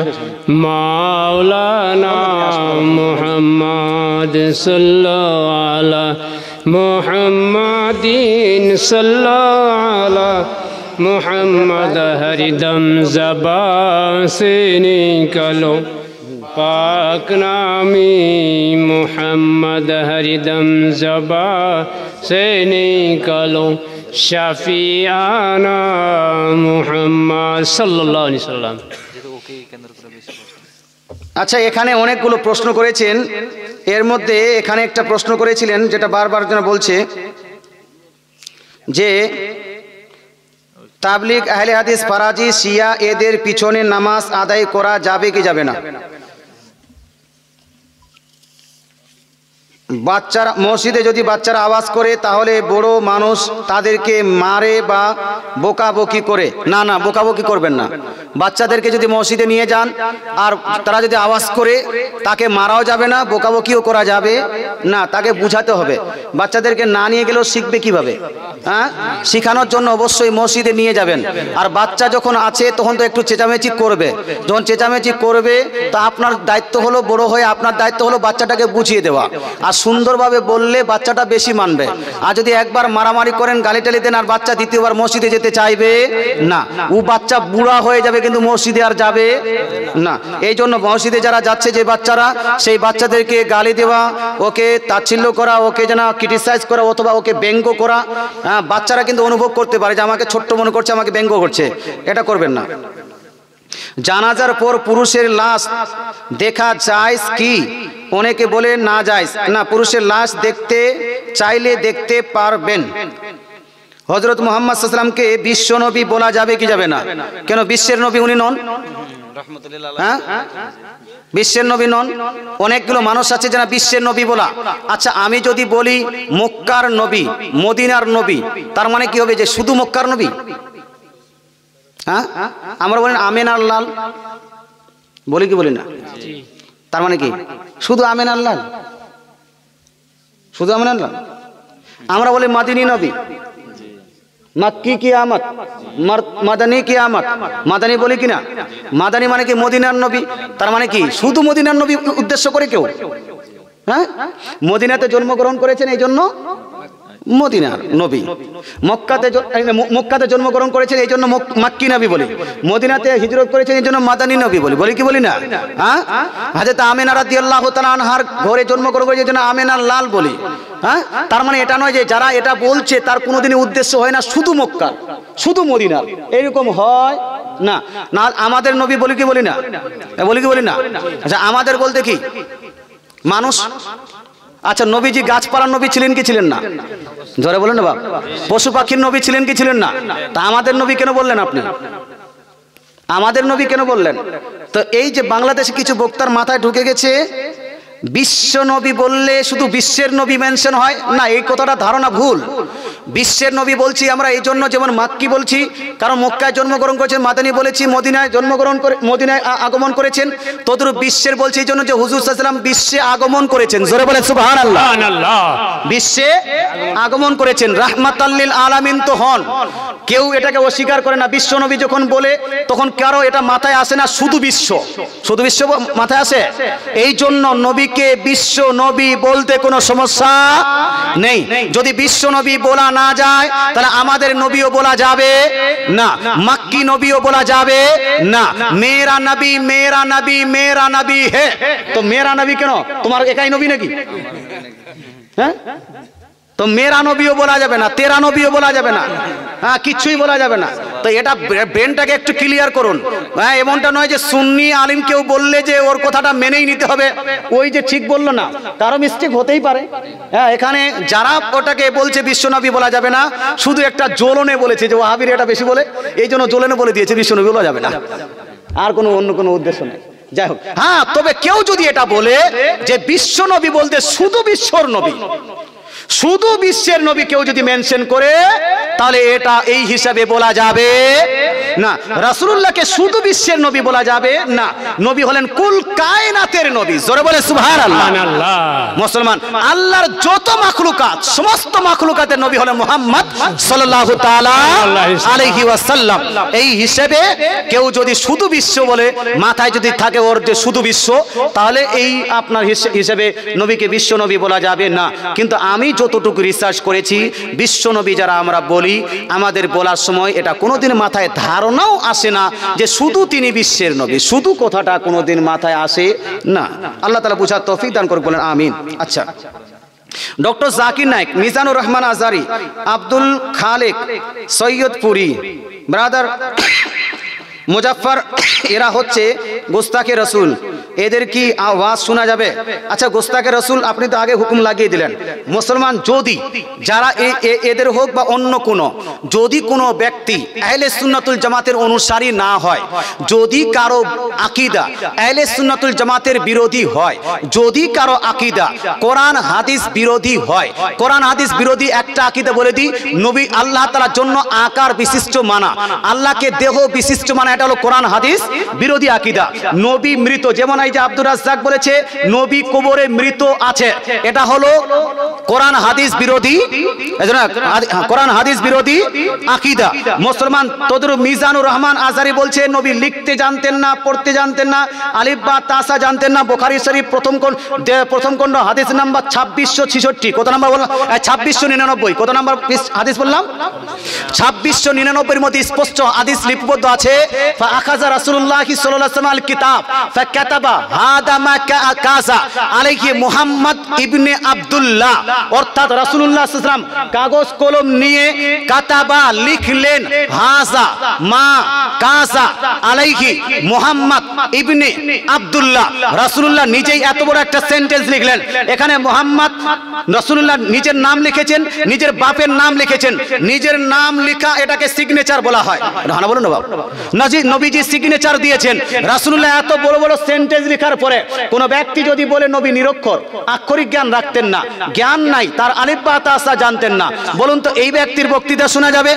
মাওলানা মুহাম্মদ সাল্লাল্লাহু আলা মুহাম্মাদিন সাল্লাল্লাহু আলা মুহাম্মদ হরিদম জবান সে নিকলো পাক নামি মুহাম্মদ হরিদম জবান সে নিকলো শাফিয়ানা মুহাম্মদ সাল্লাল্লাহু আলাইহি সাল্লাম। আচ্ছা, এখানে অনেকগুলো প্রশ্ন করেছেন, এর মধ্যে এখানে একটা প্রশ্ন করেছিলেন যেটা বারবার যেন বলছে যে তাবলিগ, আহলে হাদিস, ফারাজি, শিয়া এদের পিছনে নামাজ আদায় করা যাবে কি যাবে না? বাচ্চারা মসজিদে যদি বাচ্চারা আওয়াজ করে তাহলে বড় মানুষ তাদেরকে মারে বা বকাবকি করে? না না, বকাবকি করবেন না। বাচ্চাদেরকে যদি মসজিদে নিয়ে যান আর তারা যদি আওয়াজ করে, তাকে মারাও যাবে না, বকাবকিও করা যাবে না, তাকে বুঝাতে হবে। বাচ্চাদেরকে না নিয়ে গেলেও শিখবে কিভাবে? হ্যাঁ, শেখানোর জন্য অবশ্যই মসজিদে নিয়ে যাবেন। আর বাচ্চা যখন আছে তখন তো একটু চেঁচামেচি করবে, যখন চেঁচামেচি করবে তা আপনার দায়িত্ব হলো, বড় হয়ে আপনার দায়িত্ব হলো বাচ্চাটাকে বুঝিয়ে দেওয়া। আর সুন্দরভাবে বললে বাচ্চাটা বেশি মানবে। আর যদি একবার মারামারি করেন, গালিটালি দেন, আর বাচ্চা দ্বিতীয়বার মসজিদে যেতে চাইবে না, ও বাচ্চা বুড়া হয়ে যাবে কিন্তু মসজিদে আর যাবে না। এই জন্য মসজিদে যারা যাচ্ছে যে বাচ্চারা, সেই বাচ্চাদেরকে গালি দেওয়া, ওকে তাচ্ছিল্য করা, ওকে যেন ক্রিটিসাইজ করা অথবা ওকে ব্যঙ্গ করা, বাচ্চারা কিন্তু অনুভব করতে পারে যে আমাকে ছোট্ট মনে করছে, আমাকে ব্যঙ্গ করছে, এটা করবেন না। জানাজার পর পুরুষের লাশ দেখা যায় কি? অনেকে বলে না যায় না, পুরুষের লাশ দেখতে চাইলে দেখতে পারবেন। হযরত মুহাম্মদ সাল্লাল্লাহু আলাইহি ওয়াসাল্লামকে বিশ্ব নবী বলা যাবে কি যাবে না? কেন বিশ্বের নবী উনি নন? হ্যাঁ, বিশ্বের নবী নন। অনেকগুলো মানুষ আছে যারা বিশ্বের নবী বলা। আচ্ছা, আমি যদি বলি মক্কার নবী, মদিনার নবী, তার মানে কি হবে যে শুধু মক্কার নবী? হ্যাঁ, আমরা বলেন আমেনার লাল, বলি কি বলি না? তার মানে কি শুধু আমেনার লাল? শুধু আমেনার লাল? আমরা বলি মাদিনী নবী, মক্কি কিয়ামত, মাদানী কিয়ামত, মাদানী বলি কিনা? মাদানী মানে কি মদিনার নবী। তার মানে কি শুধু মদিনার নবী উদ্দেশ্য করে কেউ? হ্যাঁ, মদিনাতে জন্মগ্রহণ করেছেন এই জন্য মদিনার নবী, মক্কাতে জন্মগ্রহণ করেছেন এই জন্য মক্কি নবী বলি, মদিনাতে হিজরত করেছেন এই জন্য মাদানী নবী বলি, বলি কি বলি না? হ্যাঁ, হযরত আমিনা রাদিয়াল্লাহু তাআলা আনহার ঘরে জন্মগ্রহণ করেছেন এই জন্য আমিনার লাল বলি। হ্যাঁ, তার মানে এটা নয় যে যারা এটা বলছে তার কোনোদিনই উদ্দেশ্য হয় না শুধু মক্কা, শুধু মদিনা, এরকম হয় না। না আমাদের নবী বলি কি বলি না? বলি কি বলি না? আচ্ছা, আমাদের বলতে কি মানুষ? আচ্ছা, নবীজি গাছপালার নবী ছিলেন কি ছিলেন না? জোরে বলেন না বাবা। পশু পাখির নবী ছিলেন কি ছিলেন না? তা আমাদের নবী কেন বললেন আপনি? আমাদের নবী কেন বললেন? তো এই যে বাংলাদেশে কিছু বক্তার মাথায় ঢুকে গেছে বিশ্ব নবী বললে শুধু বিশ্বের নবী মেনশন হয় না, এই কথাটা ধারণা ভুল। বিশ্বের নবী বলছি আমরা এই জন্য, যেমন মাক্কি বলছি কারণ মক্কায় জন্মগ্রহণ করেছেন, মাদানী বলেছি মদিনায় জন্মগ্রহণ করে মদিনায় আগমন করেছেন, তদ্রূপ বিশ্বের বলছি এই জন্য যে হুজুর সাল্লাল্লাহু আলাইহি ওয়াসাল্লাম বিশ্বে আগমন করেছেন। জোরে বলেন সুবহানাল্লাহ। বিশ্বে আগমন করেছেন, রাহমাতাল লিল আলামিন তো হন, কেউ এটাকে অস্বীকার করে না। বিশ্ব নবী যখন বলে তখন কারো এটা মাথায় আসে না শুধু বিশ্ব, শুধু বিশ্ব মাথায় আসে। এই জন্য নবীকে বিশ্ব নবী বলতে কোনো সমস্যা নেই। যদি বিশ্ব নবী বলা না যায় তাহলে আমাদের নবীও বলা যাবে না, মক্কি নবীও বলা যাবে না। মেরা নবী, মেরা নবী, মেরা নবী হে, তো মেরা নবী কেন? তোমার একাই নবী নাকি? হ্যাঁ, তো মেরা নবীও বলা যাবে না, তেরা নবীও বলা যাবে না, হ্যাঁ কিছুই বলা যাবে না। তো এটা ব্রেনটাকে একটু ক্লিয়ার করুন। হ্যাঁ, এমনটা নয় যে সুন্নি আলিম কেউ বললে যে ওর কথাটা মেনেই নিতে হবে, ওই যে ঠিক বললো না, কারো মিস্টেক হতেই পারে। হ্যাঁ, এখানে যারা ওটাকে বলছে বিশ্বনবী বলা যাবে না, শুধু একটা জ্বলনে বলেছে যে ওয়াহাবিরা এটা বেশি বলে, এই জন্য জ্বলনে বলে দিয়েছে বিশ্বনবী বলা যাবে না, আর কোনো অন্য কোনো উদ্দেশ্য নেই। যাই হোক, হ্যাঁ, তবে কেউ যদি এটা বলে যে বিশ্বনবী বলতে শুধু বিশ্বর নবী, শুধু বিশ্বের নবী কেউ যদি মেনশন করে তাহলে এটা এই হিসাবে বলা যাবে না। রাসূলুল্লাহকে শুধু বিশ্বের নবী বলা যাবে না, নবী হলেন কুল কায়নাতের নবী। জোরে বলে সুবহানাল্লাহ। মুসলমান, আল্লাহর যত মাখলুকাত, সমস্ত মাখলুকাতের নবী হলেন মুহাম্মদ সাল্লাল্লাহু তাআলা আলাইহি ওয়াসাল্লাম। এই হিসাবে কেউ যদি শুধু বিশ্ব বলে, মাথায় যদি থাকে ওর যে শুধু বিশ্ব, তাহলে এই আপনার হিসাবে নবীকে বিশ্ব নবী বলা যাবে না। কিন্তু আমি যতটুকু রিসার্চ করেছি, বিশ্ব নবী যারা আমরা বলি, আমাদের বলার সময় এটা কোনোদিন মাথায় ধারণাও আসে না যে শুধু তিনি বিশ্বের নবী, শুধু কথাটা কোনোদিন মাথায় আসে না। আল্লাহ তাআলা বুঝার তৌফিক দান করুন, বলেন আমিন। আচ্ছা, ডক্টর জাকির নায়েক, মিজানুর রহমান আজারি, আব্দুল খালেক সৈয়দপুরি, ব্রাদার মুজাফফর, এরা হচ্ছে গোস্তাকে রসুল, এদের কি আওয়াজ শোনা যাবে? আচ্ছা, গোস্তাকে রসুল আপনি তো আগে হুকুম লাগিয়ে দিলেন। মুসলমান যদি যারা এদের হোক বা অন্য কোনো, যদি কোনো ব্যক্তি আহলে সুন্নাতুল জামাতের অনুসারী না হয়, যদি কারো আকীদা আহলে সুন্নাতুল জামাতের বিরোধী হয়, যদি কারো আকীদা কোরআন হাদিস বিরোধী হয়, কোরআন হাদিস বিরোধী একটা আকীদা বলে দিই, নবী আল্লাহ তাআলার জন্য আকার বিশিষ্ট মানা, আল্লাহকে দেহ বিশিষ্ট মানা, এটা হলো কোরআন হাদিস বিরোধী আকীদা। নবী মৃত, যেমন ভাই যে আব্দুর রাজ্জাক বলেছে নবী কবরে মৃত আছে, এটা হলো কোরআন হাদিস বিরোধী, কোরআন হাদিস বিরোধী আকীদা। মুসলমান তদরু মিজানুর রহমান আজহারি বলছে নবী লিখতে জানতেন না, পড়তে জানতেন না, আলিফ বা তাসা জানতেন না। বুখারী শরীফ প্রথম খণ্ড হাদিস নাম্বার 2666, কত নাম্বার বললাম? 2699। কত নাম্বার হাদিস বললাম? 2699 মধ্যে স্পষ্ট হাদিস লিপিবদ্ধ আছে, ফাআখাযা রাসূলুল্লাহ সাল্লাল্লাহু আলাইহি ওয়াসাল্লাম আল কিতাব ফাকাতাবা হাদা মা কাযা আলাইহি মুহাম্মদ ইবনে আব্দুল্লাহ। অর্থাৎ রাসূলুল্লাহ সাল্লাল্লাহু আলাইহি ওয়াসাল্লাম কাগজ কলম নিয়ে কাতাবা লিখলেন হাযা মা কাযা আলাইহি মুহাম্মদ ইবনে আব্দুল্লাহ। রাসূলুল্লাহ নিজেই এত বড় একটা সেন্টেন্স লিখলেন, এখানে মুহাম্মদ রাসূলুল্লাহ নিজের নাম লিখেছেন, নিজের বাপের নাম লিখেছেন। নিজের নাম লেখা এটাকে সিগনেচার বলা হয়। না বলুন না বাবা, নবীজি সিগনেচার দিয়েছেন। রাসূলুল্লাহ এত বড় বড় সেন্টেন্স লেখার পরে কোন ব্যক্তি যদি বলে নবী নিরক্ষর, আক্ষরিক জ্ঞান রাখতেন না, জ্ঞান নাই, তার আলিফ বা তাসা জানতেন না, বলুন তো এই ব্যক্তির বক্তৃতা শোনা যাবে?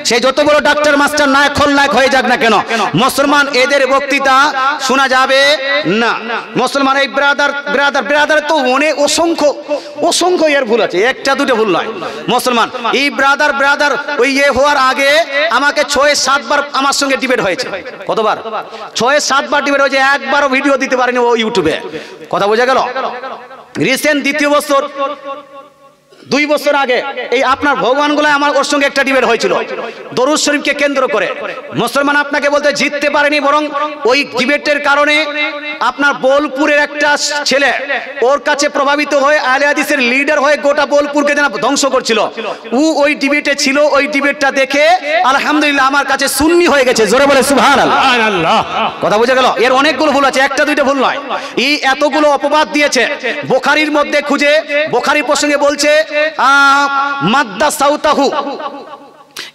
সে যত বড় ডাক্তার মাস্টার নায়ক খলনায়ক হয়ে যাক না কেন, মুসলমান এদের বক্তৃতা শোনা যাবে না। মুসলমান এই ব্রাদার তো অনেক অসংখ্য এর ভুল আছে, একটা দুটো ভুল নয়। মুসলমান এই ব্রাদার ওই হওয়ার আগে আমাকে 6-7 বার আমার সঙ্গে ডিবেট হয়েছে। কতবার? 6-7 বার ডিবেট হয়েছে, একবারও ভিডিও দিতে পারিনি ও ইউটিউবে। কথা বোঝা গেল? রিসেন্ট দ্বিতীয় বছর 2 বছর আগে এই আপনার ভগবানগুলো আমার ওর সঙ্গে একটা ডিবেট হয়েছিল দরুদ শরীফকে কেন্দ্র করে। মুসলমান আপনাকে বলতে জিততে পারেনি, বরং ওই ডিবেটের কারণে আপনার বোলপুরের একটা ছেলে ওর কাছে প্রভাবিত হয়ে আহলে হাদিসের লিডার হয়ে গোটা বোলপুরকে যেন ধ্বংস করছিল। ওই ডিবেটে ছিল, ওই ডিবেটটা দেখে আলহামদুলিল্লাহ আমার কাছে সুন্নি হয়ে গেছে। জোরে বলে সুবহানাল্লাহ। কথা বুঝে গেল? এর অনেকগুলো ভুল আছে, একটা দুইটা ভুল নয়। এই এতগুলো অপবাদ দিয়েছে। বুখারীর মধ্যে খুঁজে বুখারী প্রসঙ্গে বলছে মাদ্দা সাউতাহু,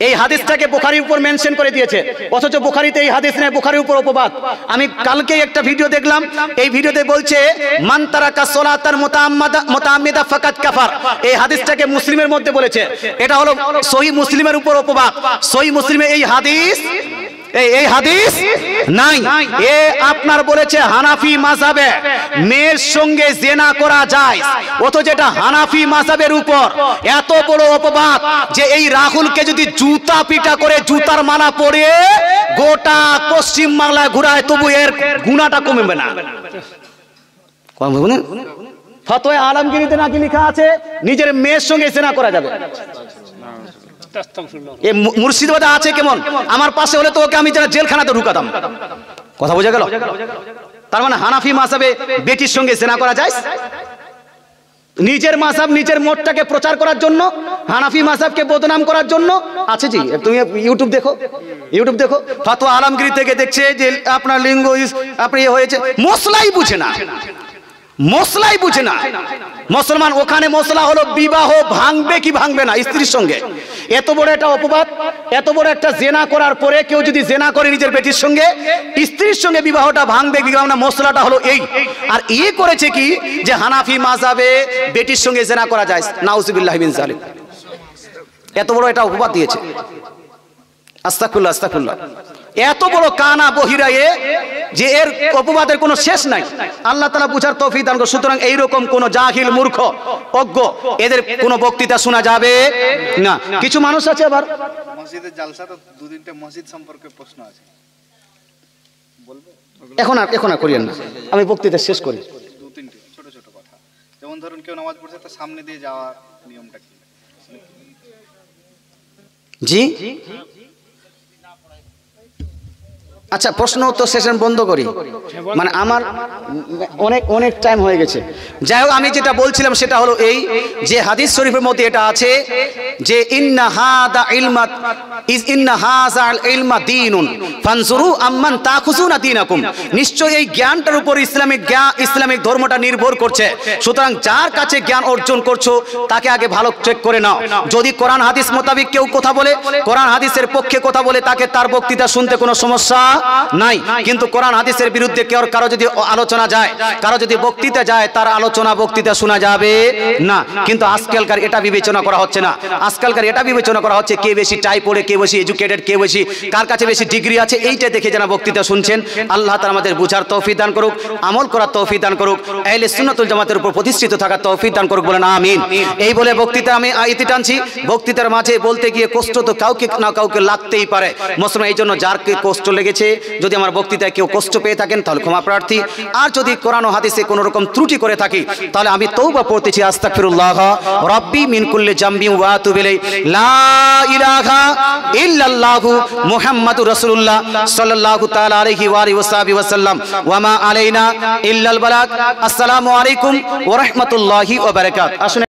এই হাদিসটাকে বুখারীর উপর মেনশন করে দিয়েছে, অথচ বুখারীতে এই হাদিস নেই, বুখারীর উপর অপবাদ। আমি কালকে একটা ভিডিও দেখলাম, এই ভিডিওতে বলছে মান তারাকা সালাতান মুতাআম্মিদা ফাকাত কাফার। এই হাদিসটাকে মুসলিমের মধ্যে বলেছে, এটা হলো সহিহ মুসলিমের উপর অপবাদ। সহিহ মুসলিমে এই হাদিস নাই। এ আপনার বলেছে হানাফি মাযহাবে মেয়ের সঙ্গে জিনা করা যায়, অথচ এটা হানাফি মাযহাবের উপর এত বড় অপবাদ যে এই রাহুলকে যদি জুতা পিটা করে জুতার মালা পরে গোটা পশ্চিম বাংলায় ঘুরায় তবু এর গুনাহটা কমবে না। ফতোয়া আলমগীরিতে নাকি লেখা আছে নিজের মেয়ের সঙ্গে জিনা করা যাবে। মুর্শিদাবাদে আছে কেমন? আমার পাশে হলে তো ওকে আমি জেলখানাতে ঢুকাতাম। কথা বোঝা গেল? তার মানে হানাফি মাযহাবে বেটির সঙ্গে জিনা করা যায়? নিজের মাযহাব নিজের মতটাকে প্রচার করার জন্য, হানাফি মাযহাবকে বদনাম করার জন্য আছে। জি, তুমি ইউটিউব দেখো ফতোয়া আলমগীরি থেকে দেখছে যে আপনার লিঙ্গ আপনি হয়েছে, মশলাই বুঝে না। মুসলমান ওখানে মশলা হলো বিবাহ ভাঙবে কি ভাঙবে না স্ত্রীর সঙ্গে। এত বড় একটা অপবাদ, এত বড় একটা জেনা করার পরে কেউ যদি জেনা করে নিজের বেটির সঙ্গে, স্ত্রীর সঙ্গে বিবাহটা ভাঙবে কি ভাঙবে না, মশলাটা হলো এই। আর করেছে কি যে হানাফি মাযহাবে বেটির সঙ্গে জেনা করা যায়। নাউজুবিল্লাহি মিন যালিক। এত বড় একটা অপবাদ দিয়েছে। আস্তাগফিরুল্লাহ। এত বড় কানা বহিরা যে এর অপবাদের কোনো শেষ নাই। আল্লাহ তাআলা বুঝার তৌফিক দান করুন। সুতরাং এইরকম কোন জাহিল মূর্খ অজ্ঞ এদের কোনো বক্তৃতা শোনা যাবে না। কিছু মানুষ আছে আবার মসজিদের জালসা, তো 2-3টে মসজিদ সম্পর্কে প্রশ্ন আছে, বলবে? এখন আর করিয়েন না, আমি বক্তৃতা শেষ করি। 2-3টে ছোট ছোট কথা, যেমন ধরুন কেউ নামাজ পড়ছে তার সামনে দিয়ে যাওয়ার নিয়মটা কি? জি আচ্ছা, প্রশ্ন উত্তর সেশন বন্ধ করি, মানে আমার অনেক টাইম হয়ে গেছে। যাই হোক, আমি যেটা বলছিলাম সেটা হলো এই যে হাদিস শরীফের মধ্যে এটা আছে যে ইন্না হাযাল ইলমা দীনুন ফানজুরু আম্মান তাখুযুনা দীনাকুম। নিশ্চয়ই এই জ্ঞানটার উপর ইসলামিক ধর্মটা নির্ভর করছে। সুতরাং যার কাছে জ্ঞান অর্জন করছো তাকে আগে ভালো চেক করে নাও। যদি কোরআন হাদিস মোতাবেক কেউ কথা বলে, কোরআন হাদিসের পক্ষে কথা বলে, তাকে তার বক্তৃতা শুনতে কোনো সমস্যা নাই। কিন্তু কোরআন হাদিসের বিরুদ্ধে কারো যদি আলোচনা যায়, কারো যদি বক্তৃতা যায়, তার আলোচনা বক্তৃতা শোনা যাবে না। কিন্তু আজকালকার এটা বিবেচনা করা হচ্ছে না। আজকালকার এটা বিবেচনা করা হচ্ছে কে বেশি টাই পড়ে, কে বেশি এডুকেটেড, কে বেশি, কার কাছে বেশি ডিগ্রি আছে, এইটা দেখে যারা বক্তৃতা শুনছেন, আল্লাহ তাআলা আমাদের বুঝার তৌফিক দান করুক, আমল করার তৌফিক দান করুক, আহলে সুন্নাতুল জামাতের উপর প্রতিষ্ঠিত থাকার তৌফিক দান করুক, বলেন আমিন। এই বলে বক্তৃতা আমি আইতি টানছি। বক্তৃতার মাঝে বলতে গিয়ে কষ্ট তো কাউকে না কাউকে লাগতেই পারে, মুসলমান এই জন্য যার কে কষ্ট লেগেছে, যদি আমার বক্তৃতায় কেউ কষ্ট পেয়ে থাকেন তাহলে ক্ষমা প্রার্থী। আর যদি কোরআন ও হাদিসে কোনো রকম ত্রুটি করে থাকি তাহলে আমি তওবা পড়তেছি, আস্তাগফিরুল্লাহ রাব্বি মিন কুল্লি জামবি ওয়া আতুবু ইলাইহি, লা ইলাহা ইল্লাল্লাহু মুহাম্মাদুর রাসূলুল্লাহ সাল্লাল্লাহু তাআলা আলাইহি ওয়া আলিহি ওয়া সাল্লাম, ওয়া মা আলাইনা ইল্লাল বালাগ। আসসালামু আলাইকুম ওয়া রাহমাতুল্লাহি ওয়া বারাকাতুহু।